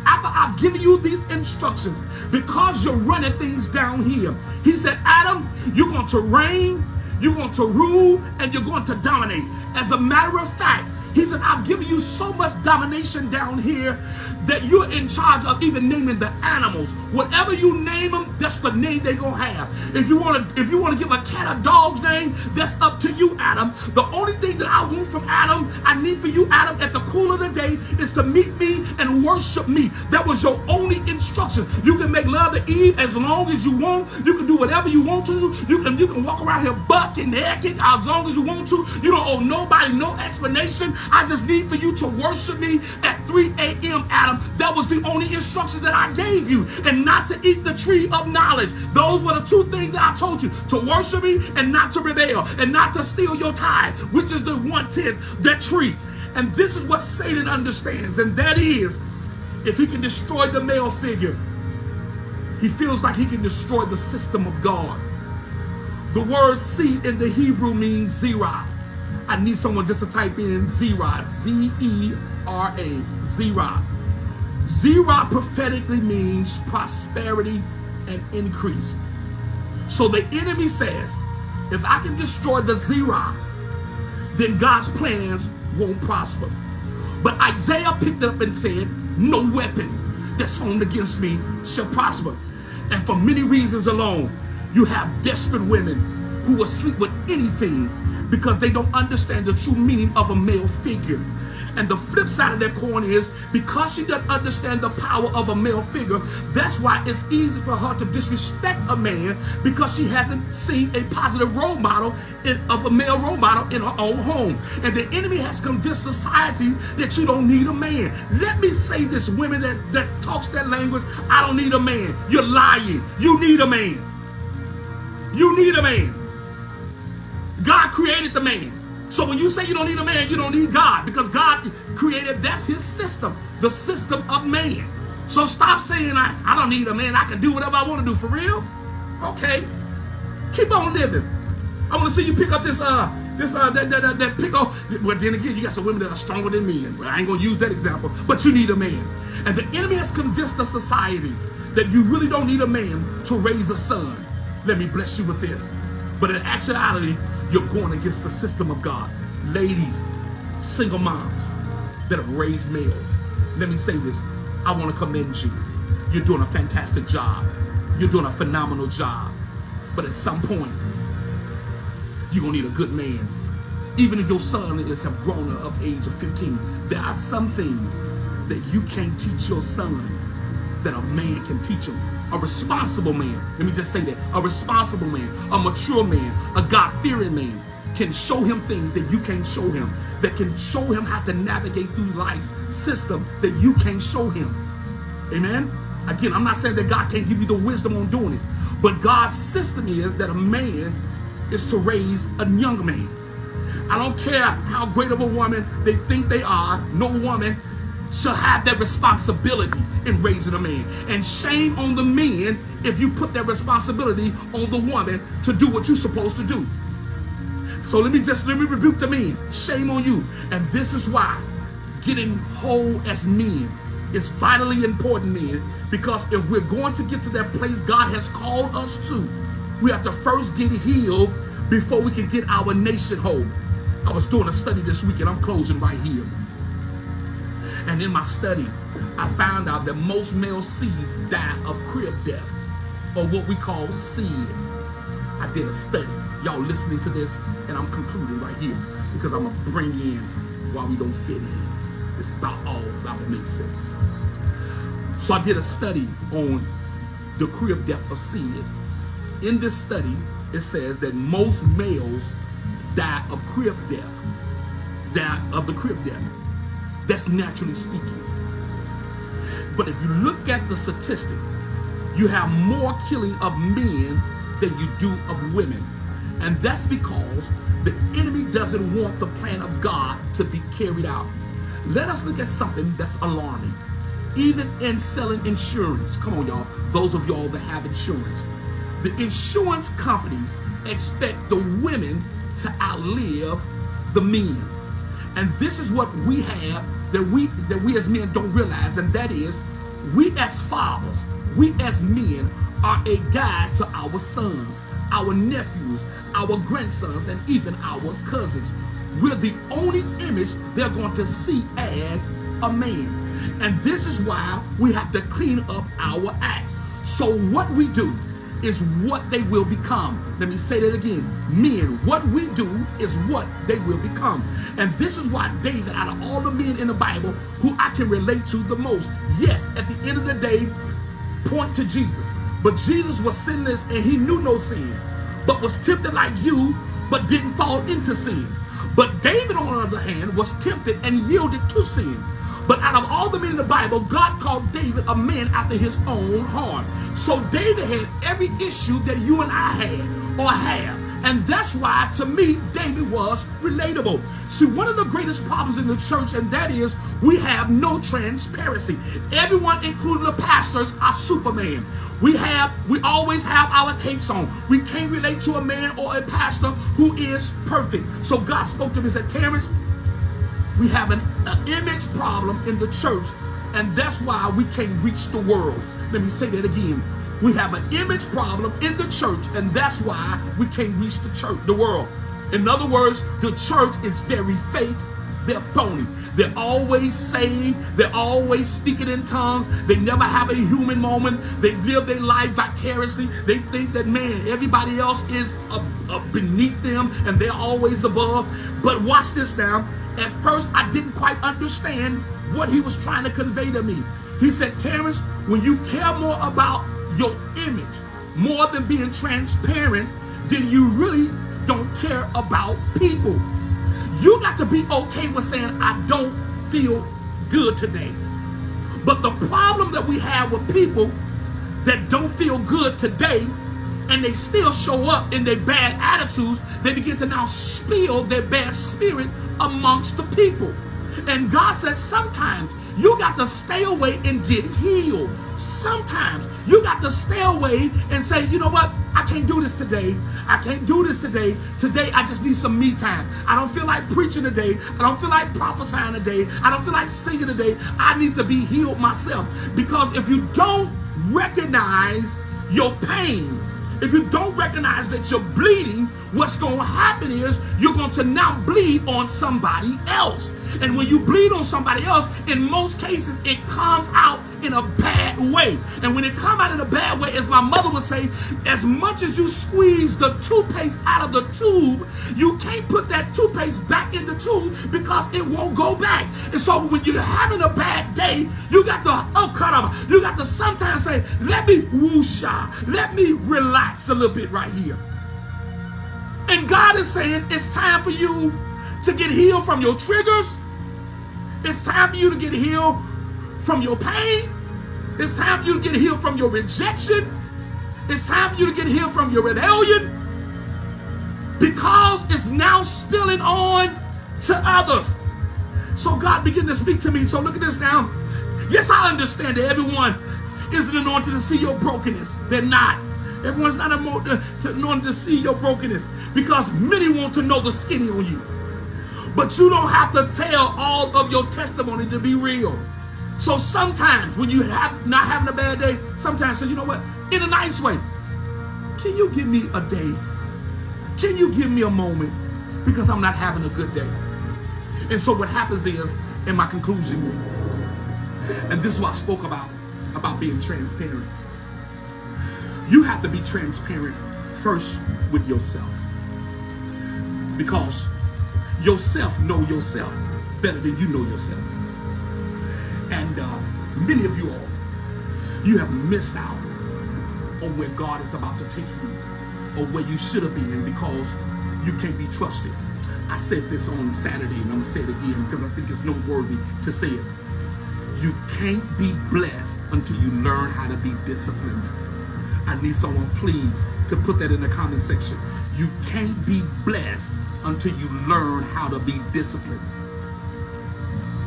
After I've given you these instructions, because you're running things down here, he said, Adam, you're going to reign, you're going to rule, and you're going to dominate. As a matter of fact, he said, I've given you so much domination down here that you're in charge of even naming the animals. Whatever you name them, that's the name they're gonna have. If you want to give a cat a dog's name, that's up to you, Adam. The only thing that I want from Adam, I need for you, Adam, at the cool of the day, is to meet me and worship me. That was your only instruction. You can make love to Eve as long as you want. You can do whatever you want to. You can walk around here buck and naked as long as you want to. You don't owe nobody no explanation. I just need for you to worship me at 3 a.m., Adam. That was the only instruction that I gave you, and not to eat the tree of knowledge. Those were the two things that I told you, to worship me and not to rebel, and not to steal your tithe, which is the 1/10, that tree. And this is what Satan understands, and that is, if he can destroy the male figure, he feels like he can destroy the system of God. The word seed in the Hebrew means zerah. I need someone just to type in zerah, Z-E-R-A, zerah. Zerah prophetically means prosperity and increase. So the enemy says, if I can destroy the zerah, then God's plans won't prosper. But Isaiah picked it up and said, no weapon that's formed against me shall prosper. And for many reasons alone, you have desperate women who will sleep with anything because they don't understand the true meaning of a male figure. And the flip side of that coin is, because she doesn't understand the power of a male figure, that's why it's easy for her to disrespect a man, because she hasn't seen a positive role model of a male role model in her own home. And the enemy has convinced society that you don't need a man. Let me say this, women that talks that language, I don't need a man. You're lying. You need a man. You need a man. God created the man. So when you say you don't need a man, you don't need God, because God created, that's his system, the system of man. So stop saying I don't need a man, I can do whatever I want to do. For real? Okay. Keep on living. I want to see you pick up that pick up. Well, then again, you got some women that are stronger than men. But I ain't gonna use that example. But you need a man. And the enemy has convinced the society that you really don't need a man to raise a son. Let me bless you with this. But in actuality, you're going against the system of God. Ladies, single moms that have raised males, let me say this. I want to commend you. You're doing a fantastic job. You're doing a phenomenal job. But at some point, you're going to need a good man. Even if your son is have grown up age of 15, there are some things that you can't teach your son that a man can teach him. A responsible man, let me just say that, a responsible man, a mature man, a God-fearing man can show him things that you can't show him, that can show him how to navigate through life's system that you can't show him. Amen? Again, I'm not saying that God can't give you the wisdom on doing it, but God's system is that a man is to raise a young man. I don't care how great of a woman they think they are, no woman shall have that responsibility in raising a man. And shame on the men if you put that responsibility on the woman to do what you're supposed to do. So let me rebuke the men. Shame on you. And this is why getting whole as men is vitally important, men, because if we're going to get to that place God has called us to, we have to first get healed before we can get our nation whole. I was doing a study this week, and I'm closing right here. And in my study, I found out that most male C's die of crib death, or what we call sin. I did a study. Y'all listening to this, and I'm concluding right here because I'm going to bring in why we don't fit in. It's about to make sense. So I did a study on the crib death of sin. In this study, it says that most males die of crib death, the crib death. That's naturally speaking. But if you look at the statistics, you have more killing of men than you do of women. And that's because the enemy doesn't want the plan of God to be carried out. Let us look at something that's alarming. Even in selling insurance, come on y'all, those of y'all that have insurance, the insurance companies expect the women to outlive the men. And this is what we have that we as men don't realize, and that is we as fathers, we as men are a guide to our sons, our nephews, our grandsons, and even our cousins. We're the only image they're going to see as a man. And this is why we have to clean up our acts. So what we do is what they will become. Let me say that again. Men, what we do is what they will become. And this is why David, out of all the men in the Bible who I can relate to the most, yes, at the end of the day, point to Jesus. But Jesus was sinless and he knew no sin, but was tempted like you, but didn't fall into sin. But David, on the other hand, was tempted and yielded to sin. But out of all the men in the Bible, God called David a man after his own heart. So David had every issue that you and I had or have. And that's why, to me, David was relatable. See, one of the greatest problems in the church, and that is we have no transparency. Everyone, including the pastors, are Superman. We always have our capes on. We can't relate to a man or a pastor who is perfect. So God spoke to me and said, Terrence, we have an image problem in the church, and that's why we can't reach the world. Let me say that again. We have an image problem in the church, and that's why we can't reach the world. In other words, the church is very fake. They're phony. They're always saved. They're always speaking in tongues. They never have a human moment. They live their life vicariously. They think that, man, everybody else is beneath them, and they're always above. But watch this now. At first, I didn't quite understand what he was trying to convey to me. He said, Terrence, when you care more about your image, more than being transparent, then you really don't care about people. You got to be okay with saying, I don't feel good today. But the problem that we have with people that don't feel good today, and they still show up in their bad attitudes, they begin to now spill their bad spirit amongst the people. And God says sometimes you got to stay away and get healed. Sometimes you got to stay away and say, you know what? I can't do this today. I can't do this today. Today I just need some me time. I don't feel like preaching today. I don't feel like prophesying today. I don't feel like singing today. I need to be healed myself. Because if you don't recognize your pain, if you don't recognize that you're bleeding, what's going to happen is you're going to now bleed on somebody else. And when you bleed on somebody else, in most cases, it comes out in a bad way. And when it comes out in a bad way, as my mother would say, as much as you squeeze the toothpaste out of the tube, you can't put that toothpaste back in the tube because it won't go back. And so when you're having a bad day, you got to, you got to sometimes say, let me woosha, let me relax a little bit right here. And God is saying it's time for you to get healed from your triggers. It's time for you to get healed from your pain. It's time for you to get healed from your rejection. It's time for you to get healed from your rebellion, because it's now spilling on to others. So God began to speak to me. So look at this now. Yes, I understand that everyone isn't anointed to see your brokenness. They're not. Everyone's not anointed to see your brokenness, because many want to know the skinny on you. But you don't have to tell all of your testimony to be real. So sometimes when you not having a bad day, sometimes say, you know what, in a nice way, can you give me a day? Can you give me a moment? Because I'm not having a good day. And so what happens is, in my conclusion, and this is what I spoke about being transparent. You have to be transparent first with yourself, because yourself know yourself better than you know yourself. And many of you all, you have missed out on where God is about to take you, or where you should have been, because you can't be trusted. I said this on Saturday, and I'm going to say it again because I think it's noteworthy to say it. You can't be blessed until you learn how to be disciplined. I need someone, please, to put that in the comment section. You can't be blessed until you learn how to be disciplined.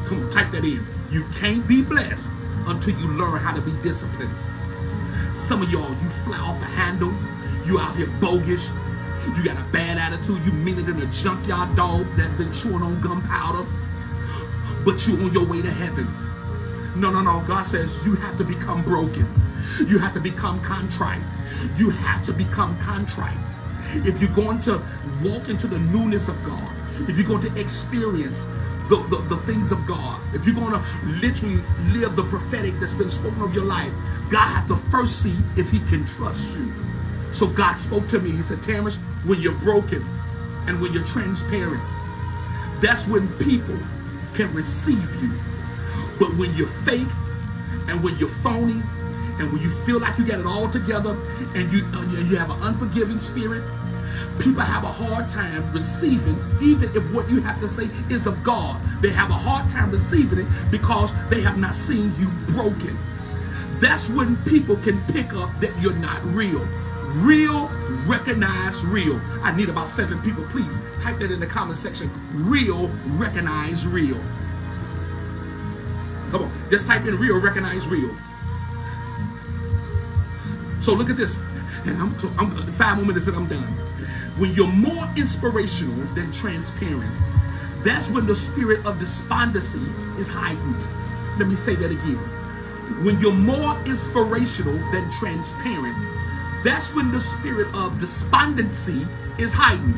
Come on, type that in. You can't be blessed until you learn how to be disciplined. Some of y'all, you fly off the handle. You out here bogus. You got a bad attitude. You meaner than a junkyard dog that's been chewing on gunpowder. But you on your way to heaven. No. God says you have to become broken. You have to become contrite. You have to become contrite. If you're going to walk into the newness of God, if you're going to experience the things of God, if you're going to literally live the prophetic that's been spoken of your life, God has to first see if he can trust you. So God spoke to me. He said, Terrence, when you're broken and when you're transparent, that's when people can receive you. But when you're fake and when you're phony and when you feel like you got it all together and you have an unforgiving spirit, people have a hard time receiving, even if what you have to say is of God. They have a hard time receiving it because they have not seen you broken. That's when people can pick up that you're not real. Real, recognize real. I need about 7 people. Please type that in the comment section. Real, recognize real. Come on, just type in real, recognize real. So look at this. And I'm 5 more minutes and I'm done. When you're more inspirational than transparent, that's when the spirit of despondency is heightened. Let me say that again. When you're more inspirational than transparent, that's when the spirit of despondency is heightened.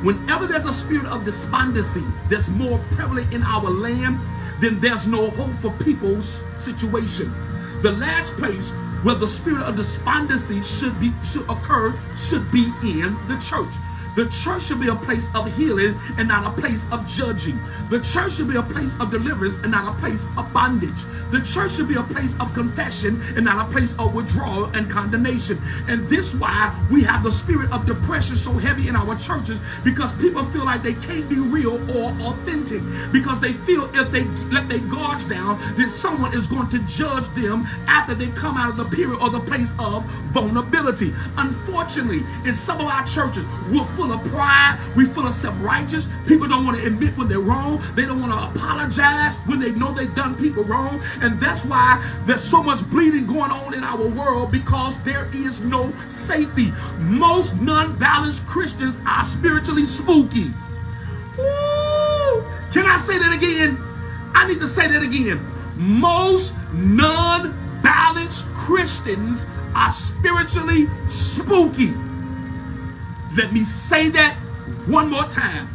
Whenever there's a spirit of despondency that's more prevalent in our land, then there's no hope for people's situation. The last place where the spirit of despondency should occur should be in the church. The church should be a place of healing and not a place of judging. The church should be a place of deliverance and not a place of bondage. The church should be a place of confession and not a place of withdrawal and condemnation. And this is why we have the spirit of depression so heavy in our churches, because people feel like they can't be real or authentic, because they feel if they let their guards down, then someone is going to judge them after they come out of the period or the place of vulnerability. Unfortunately, in some of our churches, we're full of pride. We're full of self-righteous. People don't want to admit when they're wrong. They don't want to apologize when they know they've done people wrong. And that's why there's so much bleeding going on in our world, because there is no safety. Most non-balanced Christians are spiritually spooky. Woo! Can I say that again? I need to say that again. Most non-balanced Christians are spiritually spooky. Let me say that one more time.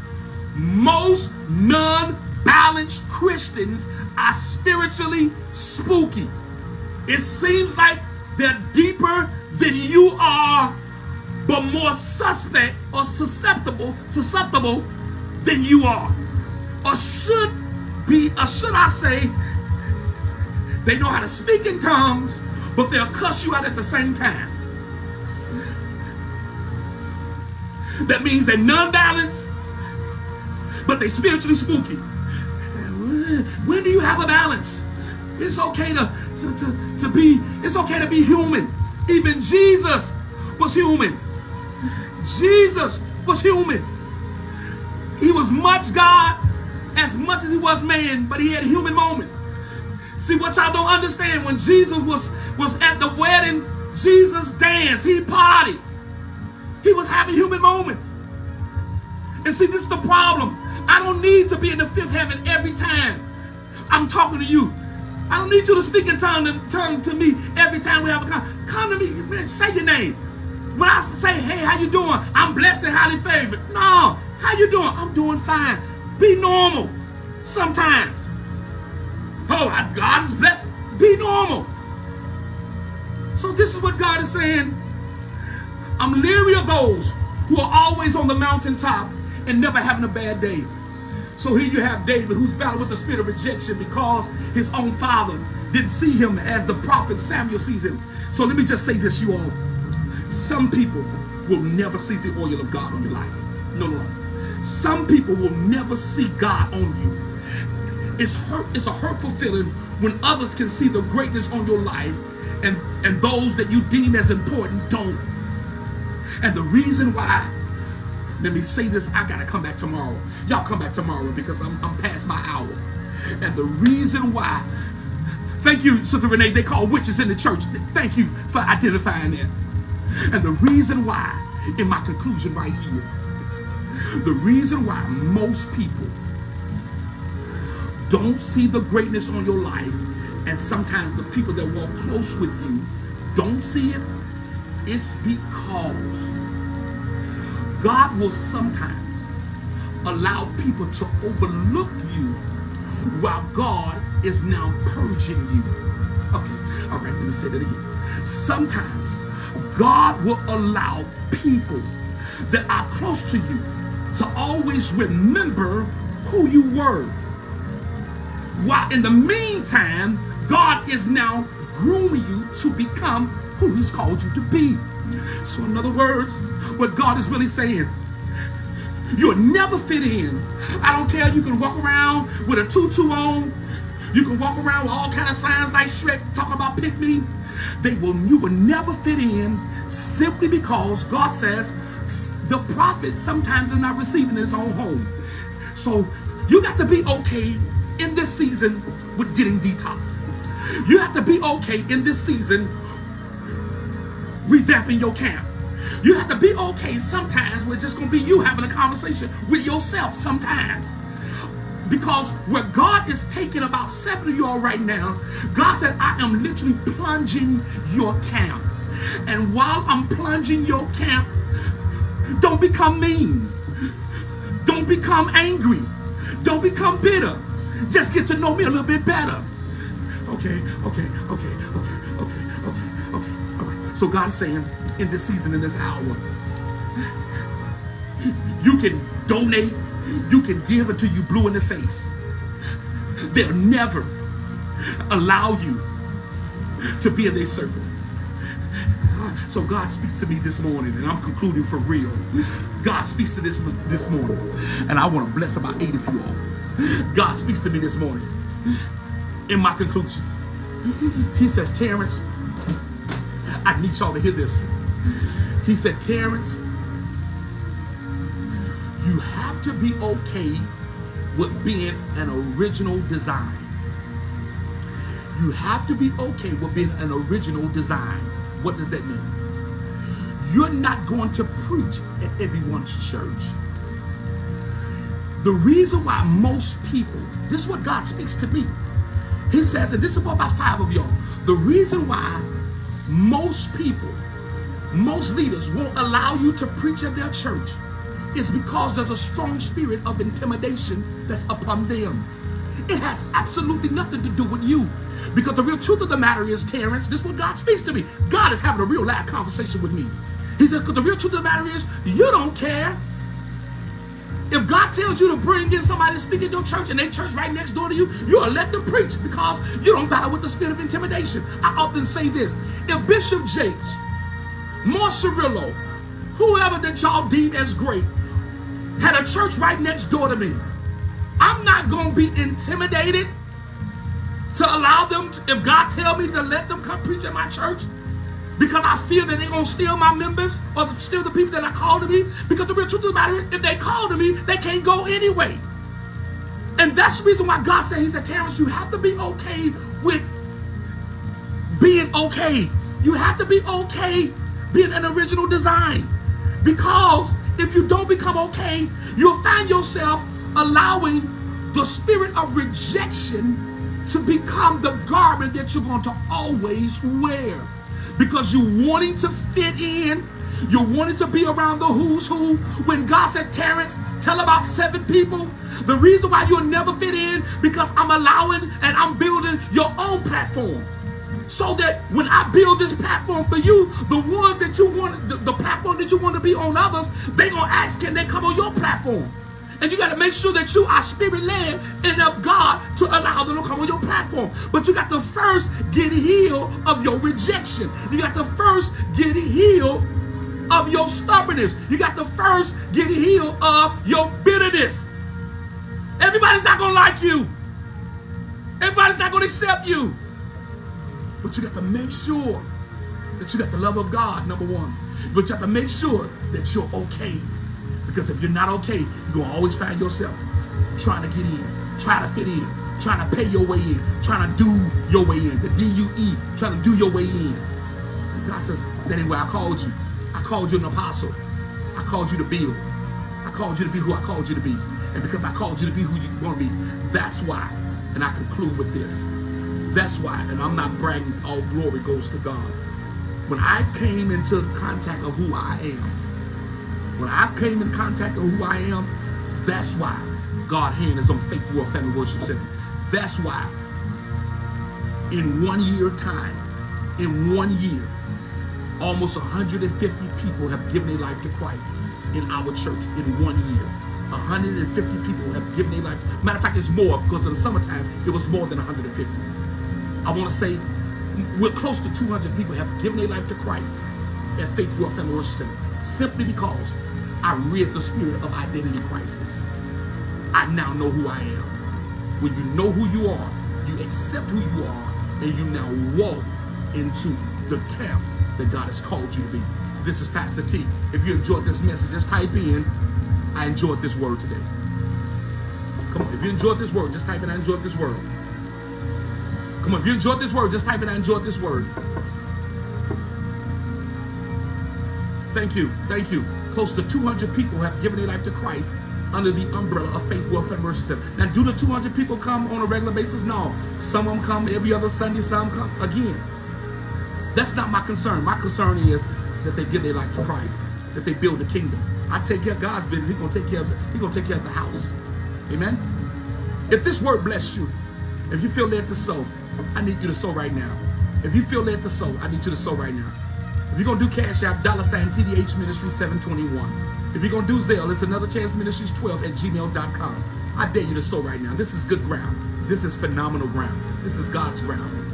Most non-balanced Christians are spiritually spooky. It seems like they're deeper than you are, but more suspect or susceptible than you are. Or should I say, they know how to speak in tongues, but they'll cuss you out at the same time. That means they're non-balanced, but they spiritually spooky. When do you have a balance? It's okay to be, it's okay to be human. Even Jesus was human. Jesus was human. He was much God as much as he was man, but he had human moments. See, what y'all don't understand, when Jesus was at the wedding, Jesus danced, he partied. He was having human moments. And see, this is the problem. I don't need to be in the fifth heaven every time I'm talking to you. I don't need you to speak in tongue to me every time we have a conversation. Come to me, man, say your name. When I say, hey, how you doing? I'm blessed and highly favored. No, how you doing? I'm doing fine. Be normal sometimes. Oh, God is blessed. Be normal. So this is what God is saying. I'm leery of those who are always on the mountaintop and never having a bad day. So here you have David, who's battled with the spirit of rejection because his own father didn't see him as the prophet Samuel sees him. So let me just say this, you all. Some people will never see the oil of God on your life. No. Some people will never see God on you. It's a hurtful feeling when others can see the greatness on your life and those that you deem as important don't. And the reason why, let me say this, I gotta come back tomorrow. Y'all come back tomorrow because I'm past my hour. And the reason why, thank you, Sister Renee, they call witches in the church. Thank you for identifying that. And the reason why, in my conclusion right here, the reason why most people don't see the greatness on your life, and sometimes the people that walk close with you don't see it, it's because God will sometimes allow people to overlook you while God is now purging you. Okay, all right, let me say that again. Sometimes God will allow people that are close to you to always remember who you were, while in the meantime, God is now grooming you to become who he's called you to be. So in other words, what God is really saying, you'll never fit in. I don't care, you can walk around with a tutu on, you can walk around with all kind of signs like Shrek talking about pick me. You will never fit in, simply because God says the prophet sometimes is not receiving his own home. So you got to be okay in this season with getting detox. You have to be okay in this season revamping your camp. You have to be okay sometimes with just going to be you having a conversation with yourself sometimes. Because where God is taking about 7 of y'all right now, God said, I am literally plunging your camp. And while I'm plunging your camp, don't become mean. Don't become angry. Don't become bitter. Just get to know me a little bit better. Okay. All right. So God is saying, in this season, in this hour, you can donate, you can give until you blue in the face. They'll never allow you to be in their circle. So God speaks to me this morning, and I'm concluding for real. God speaks to this morning, and I want to bless about 8 of you all. God speaks to me this morning. In my conclusion, he says, Terrence, I need y'all to hear this. He said, Terrence, you have to be okay with being an original design. You have to be okay with being an original design. What does that mean? You're not going to preach at everyone's church. The reason why most people, this is what God speaks to me. He says, and this is about 5 of y'all, the reason why most people, most leaders won't allow you to preach at their church is because there's a strong spirit of intimidation that's upon them. It has absolutely nothing to do with you. Because the real truth of the matter is, Terrence, this is what God speaks to me. God is having a real loud conversation with me. He said, because the real truth of the matter is, you don't care. If God tells you to bring in somebody to speak at your church and their church right next door to you, you'll let them preach because you don't battle with the spirit of intimidation. I often say this. If Bishop Jakes, Morsarillo, whoever that y'all deem as great, had a church right next door to me, I'm not going to be intimidated to allow them, if God tell me to let them come preach at my church, because I fear that they're going to steal my members or steal the people that I call to me. Because the real truth of the matter is, if they call to me, they can't go anyway. And that's the reason why God said, he said, Terrence, you have to be okay with being okay. You have to be okay being an original design. Because if you don't become okay, you'll find yourself allowing the spirit of rejection to become the garment that you're going to always wear. Because you're wanting to fit in, you're wanting to be around the who's who. When God said, Terrence, tell about 7 people, the reason why you'll never fit in, because I'm allowing and I'm building your own platform. So that when I build this platform for you, the one that you want, the platform that you want to be on others, they're going to ask, can they come on your platform? And you got to make sure that you are spirit-led and of God to allow them to come on your platform. But you got to first get healed of your rejection. You got to first get healed of your stubbornness. You got to first get healed of your bitterness. Everybody's not going to like you. Everybody's not going to accept you. But you got to make sure that you got the love of God, number one. But you have to make sure that you're okay. Because if you're not okay, you're going to always find yourself trying to get in, trying to fit in, trying to pay your way in, trying to do your way in, the D-U-E, trying to do your way in. And God says, that ain't why I called you. I called you an apostle. I called you to build. I called you to be who I called you to be. And because I called you to be who you're going to be, that's why. And I conclude with this. That's why, and I'm not bragging, all glory goes to God. When I came into contact of who I am, when I came in contact of who I am, that's why God's hand is on Faith World Family Worship Center. That's why in 1 year time, in 1 year, almost 150 people have given their life to Christ in our church in 1 year. 150 people have given their life. Matter of fact, it's more, because in the summertime, it was more than 150. I want to say we're close to 200 people have given their life to Christ at Faith World Family Worship Center, simply because I rid the spirit of identity crisis. I now know who I am. When you know who you are, you accept who you are, and you now walk into the camp that God has called you to be. This is Pastor T. If you enjoyed this message, just type in, I enjoyed this word today. Come on, if you enjoyed this word, just type in, I enjoyed this word. Come on, if you enjoyed this word, just type in, I enjoyed this word. Thank you, thank you. Close to 200 people have given their life to Christ under the umbrella of Faith World Family Worship Center. Now, do the 200 people come on a regular basis? No. Some of them come every other Sunday, some come again. That's not my concern. My concern is that they give their life to Christ, that they build the kingdom. I take care of God's business. He's gonna take care of the house. Amen. If this word blessed you, if you feel led to sow, I need you to sow right now. If you feel led to sow, I need you to sow right now. If you're going to do Cash App, $TDH Ministry 721. If you're going to do Zelle, it's Another Chance Ministries 12@gmail.com. I dare you to sow right now. This is good ground. This is phenomenal ground. This is God's ground.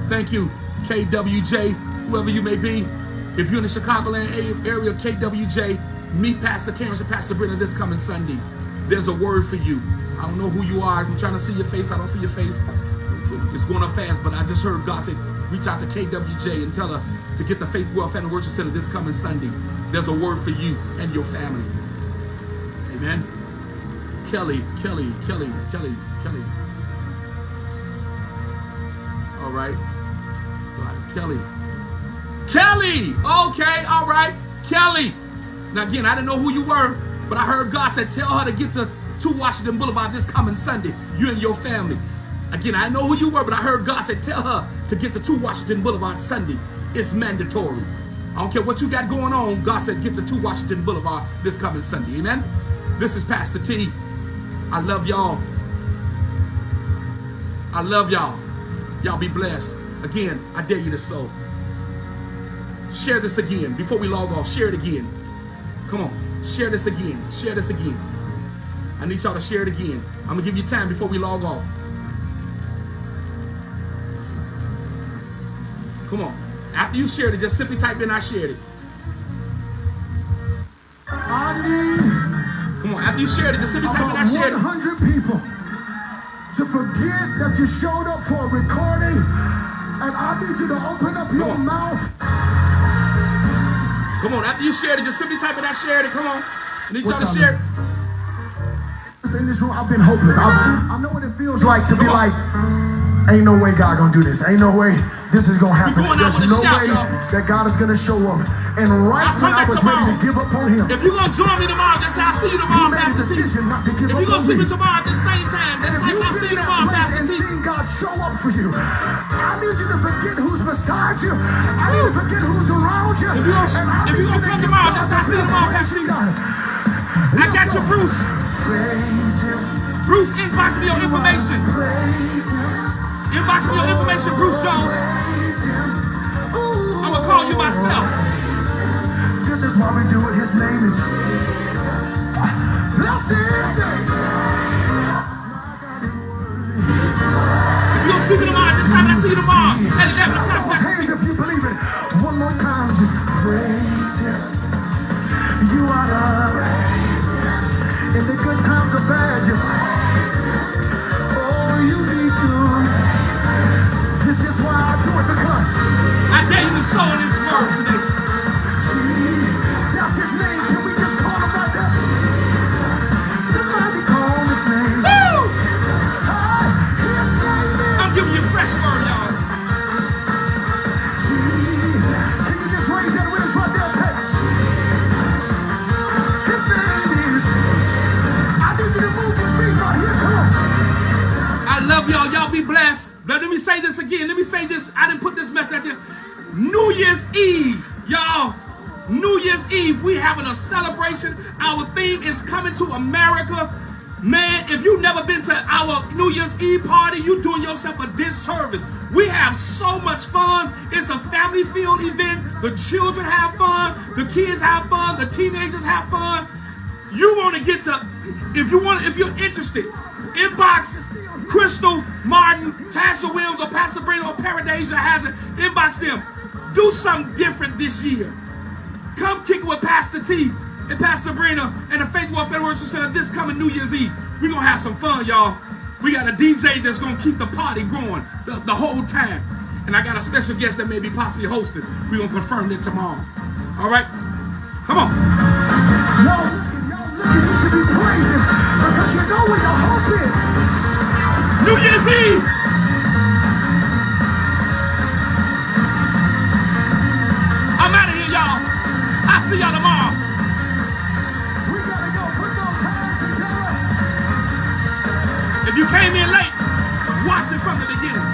Thank you, KWJ, whoever you may be. If you're in the Chicagoland area, KWJ, meet Pastor Terrence and Pastor Brennan this coming Sunday. There's a word for you. I don't know who you are. I'm trying to see your face. I don't see your face. It's going up fast, but I just heard God say, reach out to KWJ and tell her to get the Faith World Family Worship Center this coming Sunday. There's a word for you and your family. Amen. Kelly. All right. Kelly. Okay, all right. Kelly. Now again, I didn't know who you were, but I heard God said, tell her to get to 2 Washington Boulevard this coming Sunday, you and your family. Again, I know who you were, but I heard God said, tell her to get to 2 Washington Boulevard Sunday. It's mandatory. I don't care what you got going on. God said, get to 2 Washington Boulevard this coming Sunday. Amen. This is Pastor T. I love y'all. I love y'all. Y'all be blessed. Again, I dare you to sow. Share this again. Before we log off, share it again. Come on. Share this again. Share this again. I need y'all to share it again. I'm going to give you time before we log off. Come on. After you shared it, just simply type in, I shared it. I need Come on. After you shared it, just simply type in, I shared it. 100 people to forget that you showed up for a recording, and I need you to open up your mouth. Come on, after you shared it, just simply type it out, share it. Come on. I need y'all to share it. In this room, I've been hopeless. I know what it feels like to be like, ain't no way God gonna do this. Ain't no way this is gonna happen. There's no way that God is gonna show up. And right when I was ready to give up on him, if you're gonna join me tomorrow, that's how I see you tomorrow, Pastor T. If you're gonna see me tomorrow at the same time, that's like I see you tomorrow, Pastor T. Seeing God show up for you, I need you to forget who's beside you. I need you to forget who's around you. If you're gonna come tomorrow, that's how I see you tomorrow, Pastor T. I got you, Bruce. Bruce, inbox me your information. Inbox me your information, Bruce Jones. I'm gonna call you myself. This is why we do it. His name is blessed. If you don't see me tomorrow, this time I see you tomorrow at 11 o'clock. Hands if you believe it. One more time, just praise him. You are the in the good times or bad, just oh, you need to. This is why I do it, because I dare you to sow in this word today. That's his name. Can we just call him like that? Somebody call his name. Woo! His name is. I'm giving you a fresh word, y'all. Can you just raise that with us right there? Say, his name is. I need you to move your feet right here. Come on. I love y'all. Y'all be blessed. But let me say this again. Let me say this. I didn't put this message in. New Year's Eve, y'all. New Year's Eve, we having a celebration. Our theme is coming to America. Man, if you've never been to our New Year's Eve party, you're doing yourself a disservice. We have so much fun. It's a family-filled event. The children have fun. The kids have fun. The teenagers have fun. You want to get to, if you're interested, inbox Crystal Martin, Tasha Williams, or Pastor Brino, or Paradasia has it. Inbox them. Do something different this year. Come kick it with Pastor T and Pastor Brino and the Faith World Federation Center this coming New Year's Eve. We're going to have some fun, y'all. We got a DJ that's going to keep the party going the whole time. And I got a special guest that may be possibly hosting. We're going to confirm that tomorrow. All right? Come on. Y'all looking, you should be praising because you know where your hope is. New Year's Eve. I'm out of here, y'all. I'll see y'all tomorrow. We gotta go. Put those hands together. If you came in late, watch it from the beginning.